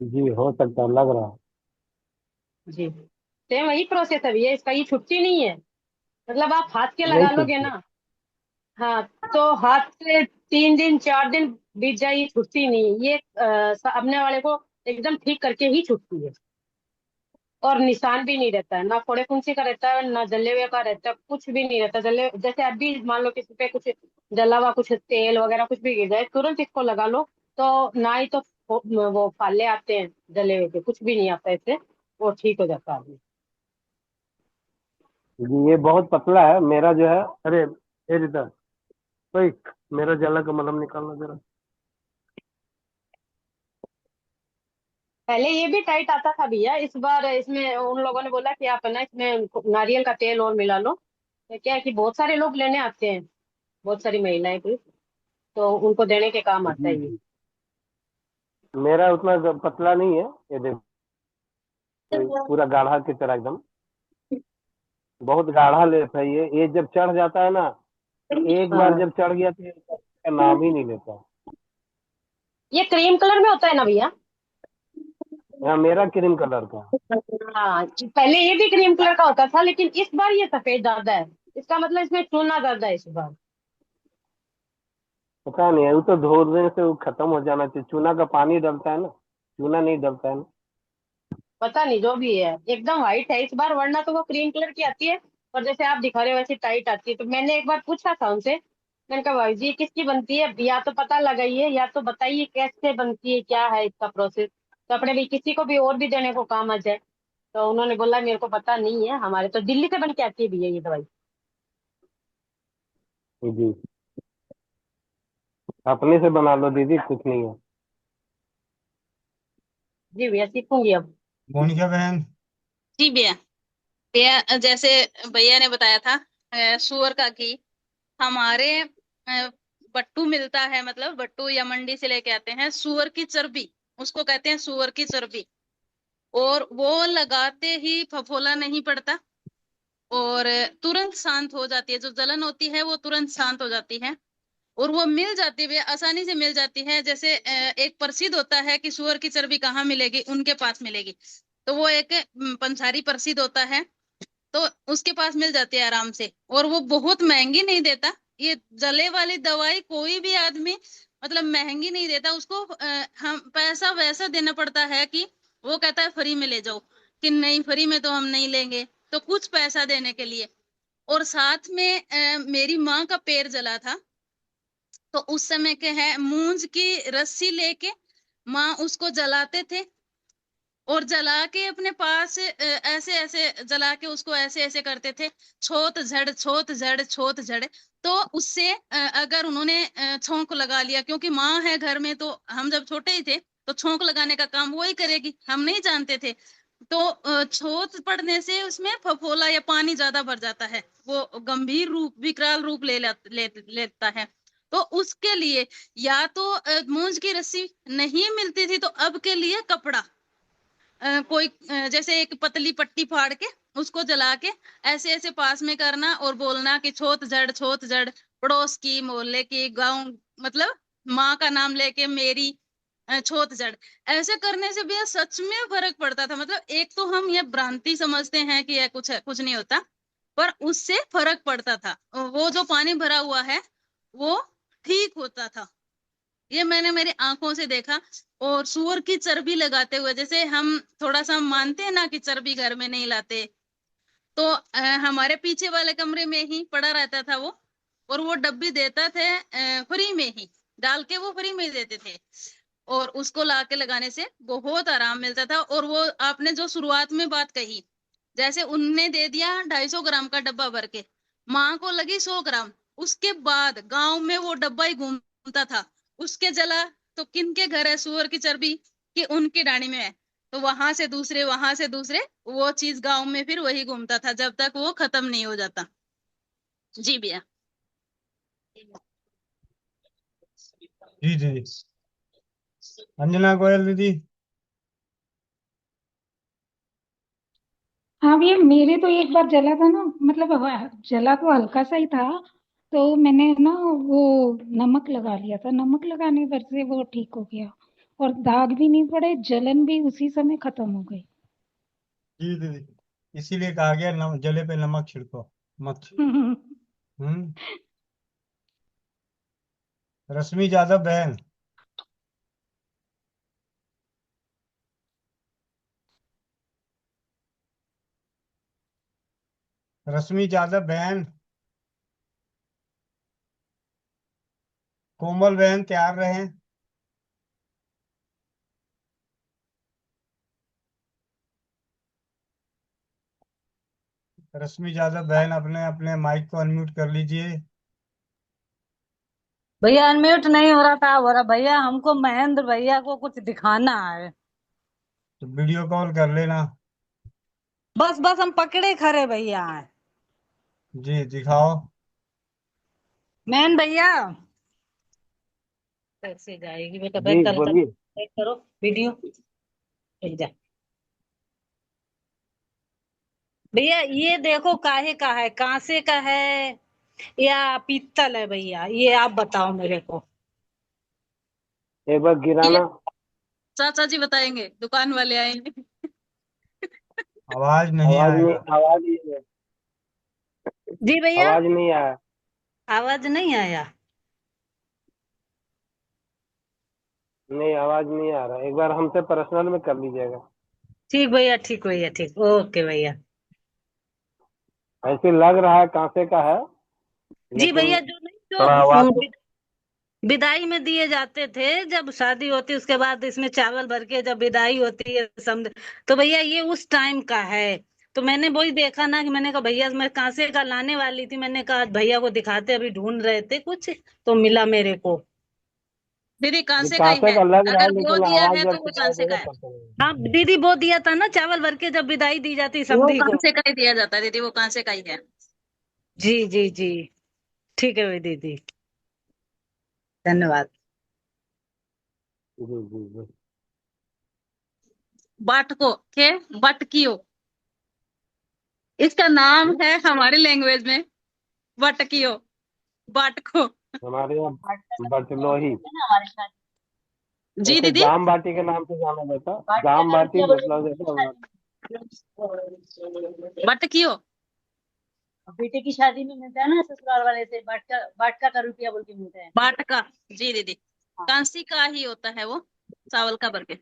जी हो सकता है, लग रहा है। जी, सेम वही प्रोसेस है भैया इसका, ये छुट्टी नहीं है। मतलब आप हाथ के नहीं लगा लोगे छूटती। ना, हाँ, तो हाथ से 3 दिन 4 दिन बीत जाए, ये छुटती नहीं है। ये सामने वाले को एकदम ठीक करके ही छुटती है। और निशान भी नहीं रहता है, ना फोड़े फुंसी का रहता है, ना जले हुए का रहता है, कुछ भी नहीं रहता। जले जैसे अभी मान लो किसी पे कुछ जला हुआ कुछ तेल वगैरह कुछ भी गिर जाए, तुरंत इसको लगा लो, तो ना ही तो वो फाले आते हैं जले हुए के, कुछ भी नहीं आता इससे, वो ठीक हो जाता है आदमी। जी ये बहुत पतला है मेरा जो है। अरे ए रिता, भाई मेरा जला का मलहम निकालना जरा। पहले ये भी टाइट आता था भैया, इस बार इसमें उन लोगों ने बोला कि आप है ना इसमें नारियल का तेल और मिला लो। तो क्या है कि बहुत सारे लोग लेने आते हैं, बहुत सारी महिलाएं भी, तो उनको देने के काम आता जी है ये। जी, मेरा उतना पतला नहीं है। ये देखो, पूरा गाढ़ा की तरह एकदम, बहुत गाढ़ा लेप है ये जब चढ़ जाता है ना, एक बार हाँ, जब चढ़ गया तो इसका नाम ही नहीं लेता। ये क्रीम कलर में होता है ना भैया? यहाँ मेरा क्रीम कलर का। हाँ, पहले ये भी क्रीम कलर का होता था, लेकिन इस बार ये सफेद ज्यादा है। इसका मतलब इसमें चूना ज्यादा है इस बार। पता नहीं है, वो तो धोने से वो खत्म हो जाना चाहिए। चूना का पानी डलता है ना, चूना नहीं डलता है ना। पता नहीं, जो भी है एकदम व्हाइट है इस बार, वरना तो वो क्रीम कलर की आती है। और जैसे आप दिखा रहे हो वैसे टाइट आती है। तो मैंने एक बार पूछा था उनसे, मैंने कहा भाई जी ये किसकी बनती है, या तो पता लगाइए या तो बताइए कैसे बनती है, क्या है इसका प्रोसेस, तो अपने भी किसी को भी और भी देने को काम आ जाए। तो उन्होंने बोला मेरे को पता नहीं है, हमारे तो दिल्ली से बन के आती है भैया ये दवाई। जी अपने से बना लो दीदी, कुछ नहीं है। जी भैया, सीखूंगी अब। मोनिका बहन। जी भैया। भैया जैसे भैया ने बताया था सुअर का घी, हमारे बट्टू मिलता है, मतलब बट्टू या मंडी से लेके आते हैं सुअर की चर्बी, उसको कहते हैं सुअर की चर्बी। और वो लगाते ही फफोला नहीं पड़ता, और तुरंत शांत हो जाती है, जो जलन होती है वो तुरंत शांत हो जाती है। और वो मिल जाती है, आसानी से मिल जाती है। जैसे एक प्रसिद्ध होता है कि सुअर की चर्बी कहाँ मिलेगी, उनके पास मिलेगी। तो वो एक पंसारी प्रसिद्ध होता है, तो उसके पास मिल जाती है आराम से। और वो बहुत महंगी नहीं देता। ये जले वाली दवाई कोई भी आदमी मतलब महंगी नहीं देता उसको। हम पैसा वैसा देना पड़ता है कि वो कहता है फ्री में ले जाओ, कि नहीं फ्री में तो हम नहीं लेंगे, तो कुछ पैसा देने के लिए। और साथ में मेरी माँ का पैर जला था, तो उस समय के है मूंज की रस्सी लेके माँ उसको जलाते थे, और जला के अपने पास ऐसे ऐसे जला के उसको ऐसे ऐसे करते थे, छोत झड़ छोत झड़ छोत झड़। तो उससे अगर उन्होंने छोंक लगा लिया, क्योंकि माँ है घर में, तो हम जब छोटे ही थे तो छोंक लगाने का काम वो ही करेगी, हम नहीं जानते थे। तो छोत पड़ने से उसमें फफोला या पानी ज्यादा भर जाता है, वो गंभीर रूप विकराल रूप लेता है। तो उसके लिए या तो मूंज की रस्सी नहीं मिलती थी, तो अब के लिए कपड़ा, कोई जैसे एक पतली पट्टी फाड़ के उसको जला के ऐसे ऐसे पास में करना और बोलना कि छोत जड़, पड़ोस की, मोहल्ले की, गांव, मतलब माँ का नाम लेके मेरी छोत जड़। ऐसे करने से भी सच में फर्क पड़ता था। मतलब एक तो हम ये भ्रांति समझते हैं कि यह कुछ है, कुछ नहीं होता, पर उससे फर्क पड़ता था। वो जो पानी भरा हुआ है वो ठीक होता था, ये मैंने मेरी आंखों से देखा। और सूअर की चर्बी लगाते हुए, जैसे हम थोड़ा सा मानते हैं ना कि चर्बी घर में नहीं लाते, तो हमारे पीछे वाले कमरे में ही पड़ा रहता था वो, और वो डब्बी देता थे फ्री में ही, डाल के वो फ्री में देते थे, और उसको लाके लगाने से बहुत आराम मिलता था। और वो आपने जो शुरुआत में बात कही, जैसे उनने दे दिया 250 ग्राम का डब्बा भर के, माँ को लगी 100 ग्राम, उसके बाद गांव में वो डब्बा ही घूमता था। उसके जला तो किनके घर है सूअर की चर्बी, कि उनकी डाणी में है, तो वहां से दूसरे, वहां से दूसरे, वो चीज गांव में फिर वही घूमता था जब तक वो खत्म नहीं हो जाता। जी भैया। जी जी जी। अंजना गोयल दीदी। हाँ भैया, मेरे तो एक बार जला था ना, मतलब जला तो हल्का सा ही था, तो मैंने ना वो नमक लगा लिया था, नमक लगाने पर से वो ठीक हो गया, और दाग भी नहीं पड़े, जलन भी उसी समय खत्म हो गई। जी दीदी, इसीलिए कहा गया जले पे नमक छिड़को मत। हम्म। रश्मि यादव बहन। रश्मि यादव बहन। कोमल बहन तैयार रहें। रश्मि यादव बहन, अपने अपने माइक को अनम्यूट कर लीजिए। भैया अनम्यूट नहीं हो रहा था, हो रहा भैया, हमको महेंद्र भैया को कुछ दिखाना है। तो वीडियो कॉल कर लेना। बस बस हम पकड़े खड़े भैया हैं। जी दिखाओ। मैन भैया कैसे जाएगी बेटा, जी बैक कर, बोलिए। बैक करो वीडियो, भेज जा। भैया ये देखो काहे का है, कांसे का है या पीतल है भैया, ये आप बताओ मेरे को। एक बार ये गिराना। चाचा जी बताएंगे, दुकान वाले आएंगे। आवाज नहीं आवाज नहीं, आएगा। आवाज नहीं है। जी भैया आवाज नहीं आया। आवाज नहीं आया। नहीं, आवाज नहीं आ रहा, एक बार हमसे पर्सनल में कर लीजिएगा। ठीक भैया, ठीक भैया, ठीक, ओके भैया। ऐसे लग रहा है कांसे का है, जी लेकिन भैया, जो नहीं, थोड़ा आवाज। जो विदाई में दिए जाते थे, जब शादी होती उसके बाद इसमें चावल भर के जब विदाई होती है समझ, तो भैया ये उस टाइम का है। तो मैंने वही देखा ना, कि मैंने कहा भैया मैं कांसे का लाने वाली थी, मैंने कहा भैया को दिखाते, अभी ढूंढ रहे थे कुछ, तो मिला मेरे को। दीदी ये कांसे का ही कांसे है, का लग रहा है, अगर वो लेकिन दिया आवाज है जब तो वो सुनाई कांसे का देगा है। तब समझ। हाँ दीदी, वो दिया था ना चावल भर के, जब विदाई दी जाती वो समधी को। कांसे का ही दिया जाता है दीदी, वो कांसे का ही है। जी जी जी, ठीक है भाई दीदी, धन्यवाद। जी जी जी। बाटको के, बटकियो, इसका नाम है हमारी लैंग्वेज में बटकियो, बाटको। हमारे यहाँ बटलोही। जी ऐसे दीदी। जाम बाटी के नाम से जाना जाता, जाम बाटी मतलब जैसे। बटकियो। बेटे की शादी में मिलता है ना ससुराल वाले से, बाटका, बाटका का रुपया बोल के मिलता है। बाटका, जी दीदी, कांसी का ही होता है वो, चावल का भर के।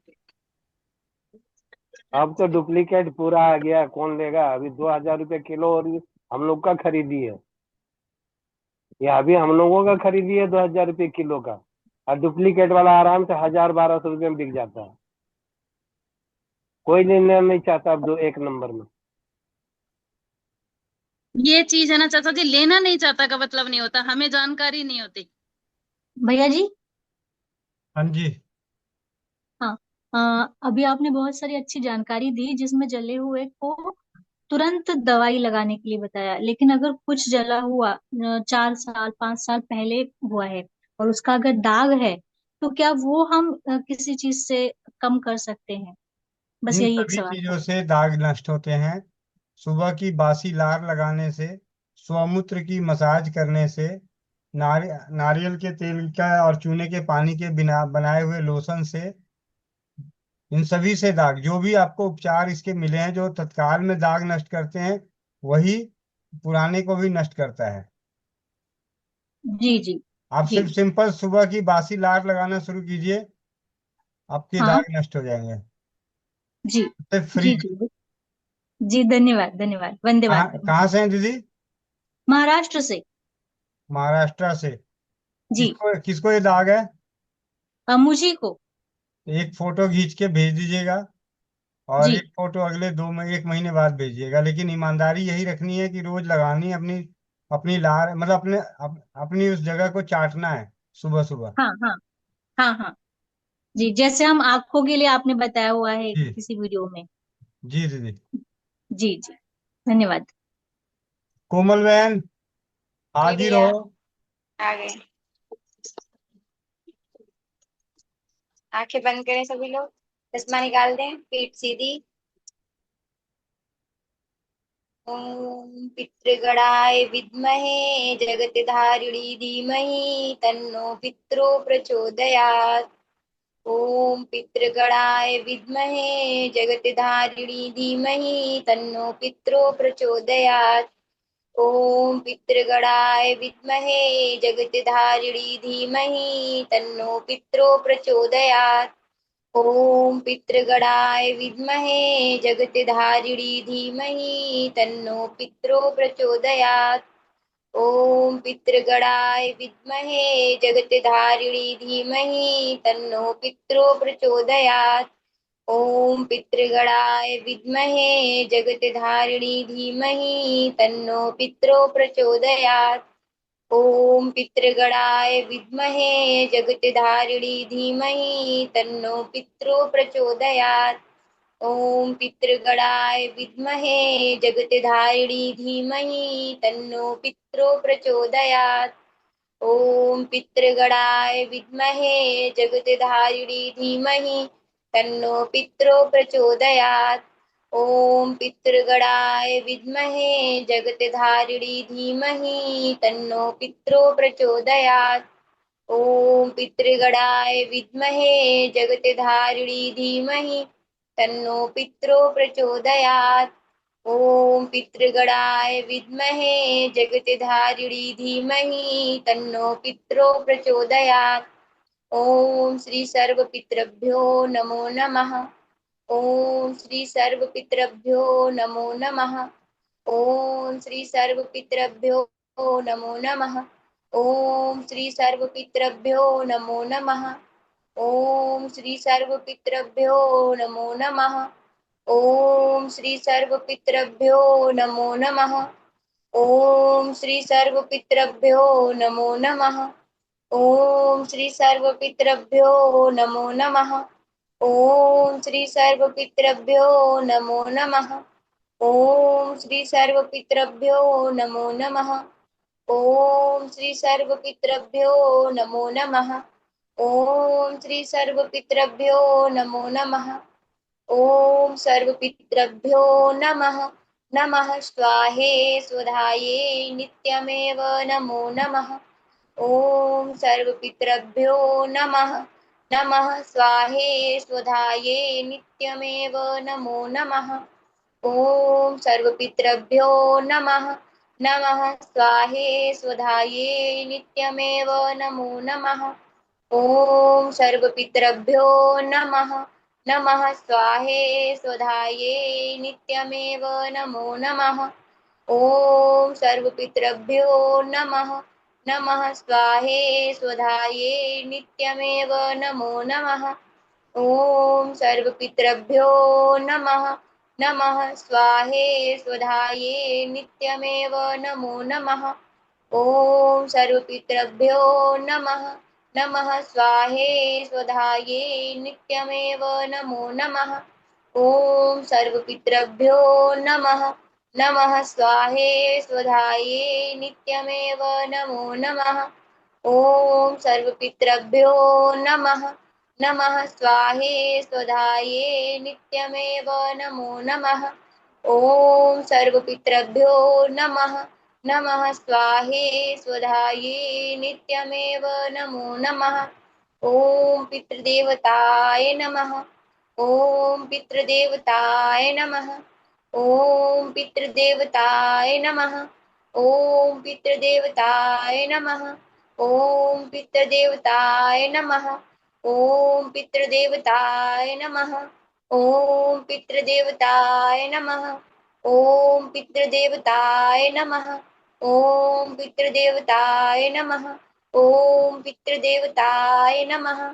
अब तो डुप्लीकेट पूरा आ गया, कौन लेगा, अभी 2000 रुपये किलो और हम लोग का खरीदी है। ये अभी हम लोगों का खरीदिए 2,000 रुपये किलो का, और डुप्लीकेट वाला आराम से 1,000-1,200 रुपये में बिक जाता है। कोई लेना नहीं चाहता अब दो एक नंबर में। ये चीज है ना चाचा जी, लेना नहीं चाहता का मतलब नहीं होता, हमें जानकारी नहीं होती। भैया जी। हाँ जी। हाँ। अभी आपने बहुत सारी अच्छी जानकारी दी जिसमें जले हुए को तुरंत दवाई लगाने के लिए बताया, लेकिन अगर कुछ जला हुआ 4 साल 5 साल पहले हुआ है और उसका अगर दाग है, तो क्या वो हम किसी चीज से कम कर सकते हैं? बस इन यही एक सभी सवाल था। चीजों से दाग नष्ट होते हैं। सुबह की बासी लार लगाने से, स्वमूत्र की मसाज करने से, नारियल के तेल का और चूने के पानी के बिना बनाए हुए लोशन से, इन सभी से दाग, जो भी आपको उपचार इसके मिले हैं जो तत्काल में दाग नष्ट करते हैं, वही पुराने को भी नष्ट करता है। जी जी। आप जी। सिर्फ सिंपल सुबह की बासी लार लगाना शुरू कीजिए, आपके हाँ। दाग नष्ट हो जाएंगे। जी। सिर्फ फ्री। जी जी। जी धन्यवाद धन्यवाद, वंदे कहाँ मातरम। कहाँ से हैं दीदी? महाराष्ट्र से। महाराष्ट्र से। जी। किसको किसको ये दाग है? मुझी को। एक फोटो खींच के भेज दीजिएगा, और जी। एक फोटो अगले 1 महीने बाद भेजिएगा, लेकिन ईमानदारी यही रखनी है कि रोज लगानी है। अपनी अपनी लार मतलब अपनी उस जगह को चाटना है सुबह सुबह। हाँ हाँ। हाँ हाँ। जी, जैसे हम आंखों के लिए आपने बताया हुआ है जी। किसी वीडियो में। जी दीदी। जी जी। धन्यवाद। कोमल बहन, जी हाजिर भैया हो। आ गए। आंखें बंद करें सभी लोग, चश्मा निकाल दें, पीठ सीधी। ओम पितृगणाय विद्महे जगतधारिणी धीमहि तन्नो पितरो प्रचोदयात्। ओम पितृगणाय विद्महे जगतधारिणी धीमहि तन्नो पितरो प्रचोदयात्। ओम पितृगणाय विद्महे जगतधारिणी धीमहि तन्नो पितरो प्रचोदयात्। ओम पितृगणाय विद्महे जगतधारिणी धीमहि तन्नो पितरो प्रचोदयात्। ओम पितृगणाय विद्महे जगतधारिणी धीमहि तन्नो पितरो प्रचोदयात्। ओम पितृगणाय विद्महे जगतधारिणी धीमहि तन्नो पितरो प्रचोदयात्। ओम पितृगणाय विद्महे जगतधारिणी धीमहि तन्नो पितरो प्रचोदयात्। ओम पितृगणाय विद्महे जगतधारिणी धीमहि तन्नो पितरो प्रचोदयात्। ओम पितृगणाय विद्महे जगतधारिणी धीमहि तन्नो पितरो प्रचोदयात्। ओम पितृगणाय विद्महे जगतधारिणी धीमहि तन्नो पितरो प्रचोदयात्। ओम पितृगणाय विद्महे जगतधारिणी धीमहि तन्नो पितरो प्रचोदयात्। ओम पितृगणाय विद्महे जगतधारिणी धीमहि तन्नो पितरो प्रचोदयात्। ओम श्री सर्वपितृभ्यो नमो नमः। ओम श्री सर्वपितृभ्यो नमो नमः। ओम श्री सर्वपितृभ्यो नमो नमः। ओम श्री सर्वपितृभ्यो नमो नमः। ओम श्री सर्वपितृभ्यो नमो नमः। ओम श्री सर्वपितृभ्यो नमो नमः। ओम श्री सर्वपितृभ्यो नमो नमः। ओम श्री सर्वपितृभ्यो नमो नमः। ओम श्री सर्वपितृभ्यो नमो नमः। ओम श्री सर्वपितृभ्यो नमो नमः। ओम श्री सर्वपितृभ्यो नमो नमः। ओम श्री सर्वपितृभ्यो नमो नमः। ओम सर्वपितृभ्यो नमः। नमः स्वाहे स्वधाये नित्यमेव नमो नमः। ओम सर्वपितृभ्यो नमः। नमः स्वाहे स्वधाये नित्यमेव नमो नमः। ओम सर्वपितृभ्यो नमः। नमः स्वाहे स्वधाये नित्यमेव नमो नमः। ओम सर्वपितृभ्यो नमः। नमः स्वाहे स्वधाये नित्यमेव नमो नमः। ओम सर्वपितृभ्यो नमः। नमः स्वाहे स्वधाये नित्यमेव नमो नमः। ॐ सर्वपितृभ्यो नमः। नमः स्वाहे स्वधाये नित्यमेव नमो नमः। ॐ सर्वपितृभ्यो नमः। नमः स्वाहे स्वधाये नित्यमेव नमो नमः। ॐ सर्वपितृभ्यो नमः। नमः स्वाहे स्वधाये नित्यमेव नमो नमः। ॐ सर्वपितृभ्यो नमः। नमः स्वाहे स्वधाये नित्यमेव नमो नमः। ॐ सर्वपितृभ्यो नमः। नमः स्वाहे स्वधाये नित्यमेव नमो नमः। ॐ पितृदेवताय नमः। ॐ पितृदेवताय नमः। ॐ पितृदेवताय नमः। ॐ पितृदेवताय नमः। ॐ पितृदेवताय नमः। ॐ पितृदेवताय नमः। ॐ पितृदेवताय नमः। ॐ पितृदेवताय नमः। ॐ पितृदेवताय नमः। ॐ पितृदेवताय नमः।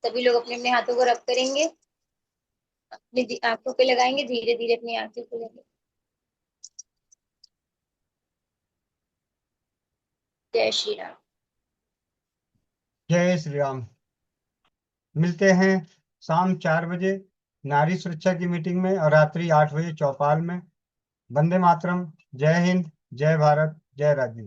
सभी लोग अपने अपने हाथों को रब करेंगे, अपनी आंखों पे लगाएंगे, धीरे धीरे अपनी आंखें खोलेंगे। जय श्री राम। जय श्री राम। मिलते हैं शाम 4 बजे नारी सुरक्षा की मीटिंग में और रात्रि 8 बजे चौपाल में। वंदे मातरम। जय हिंद, जय भारत, जय राज्य।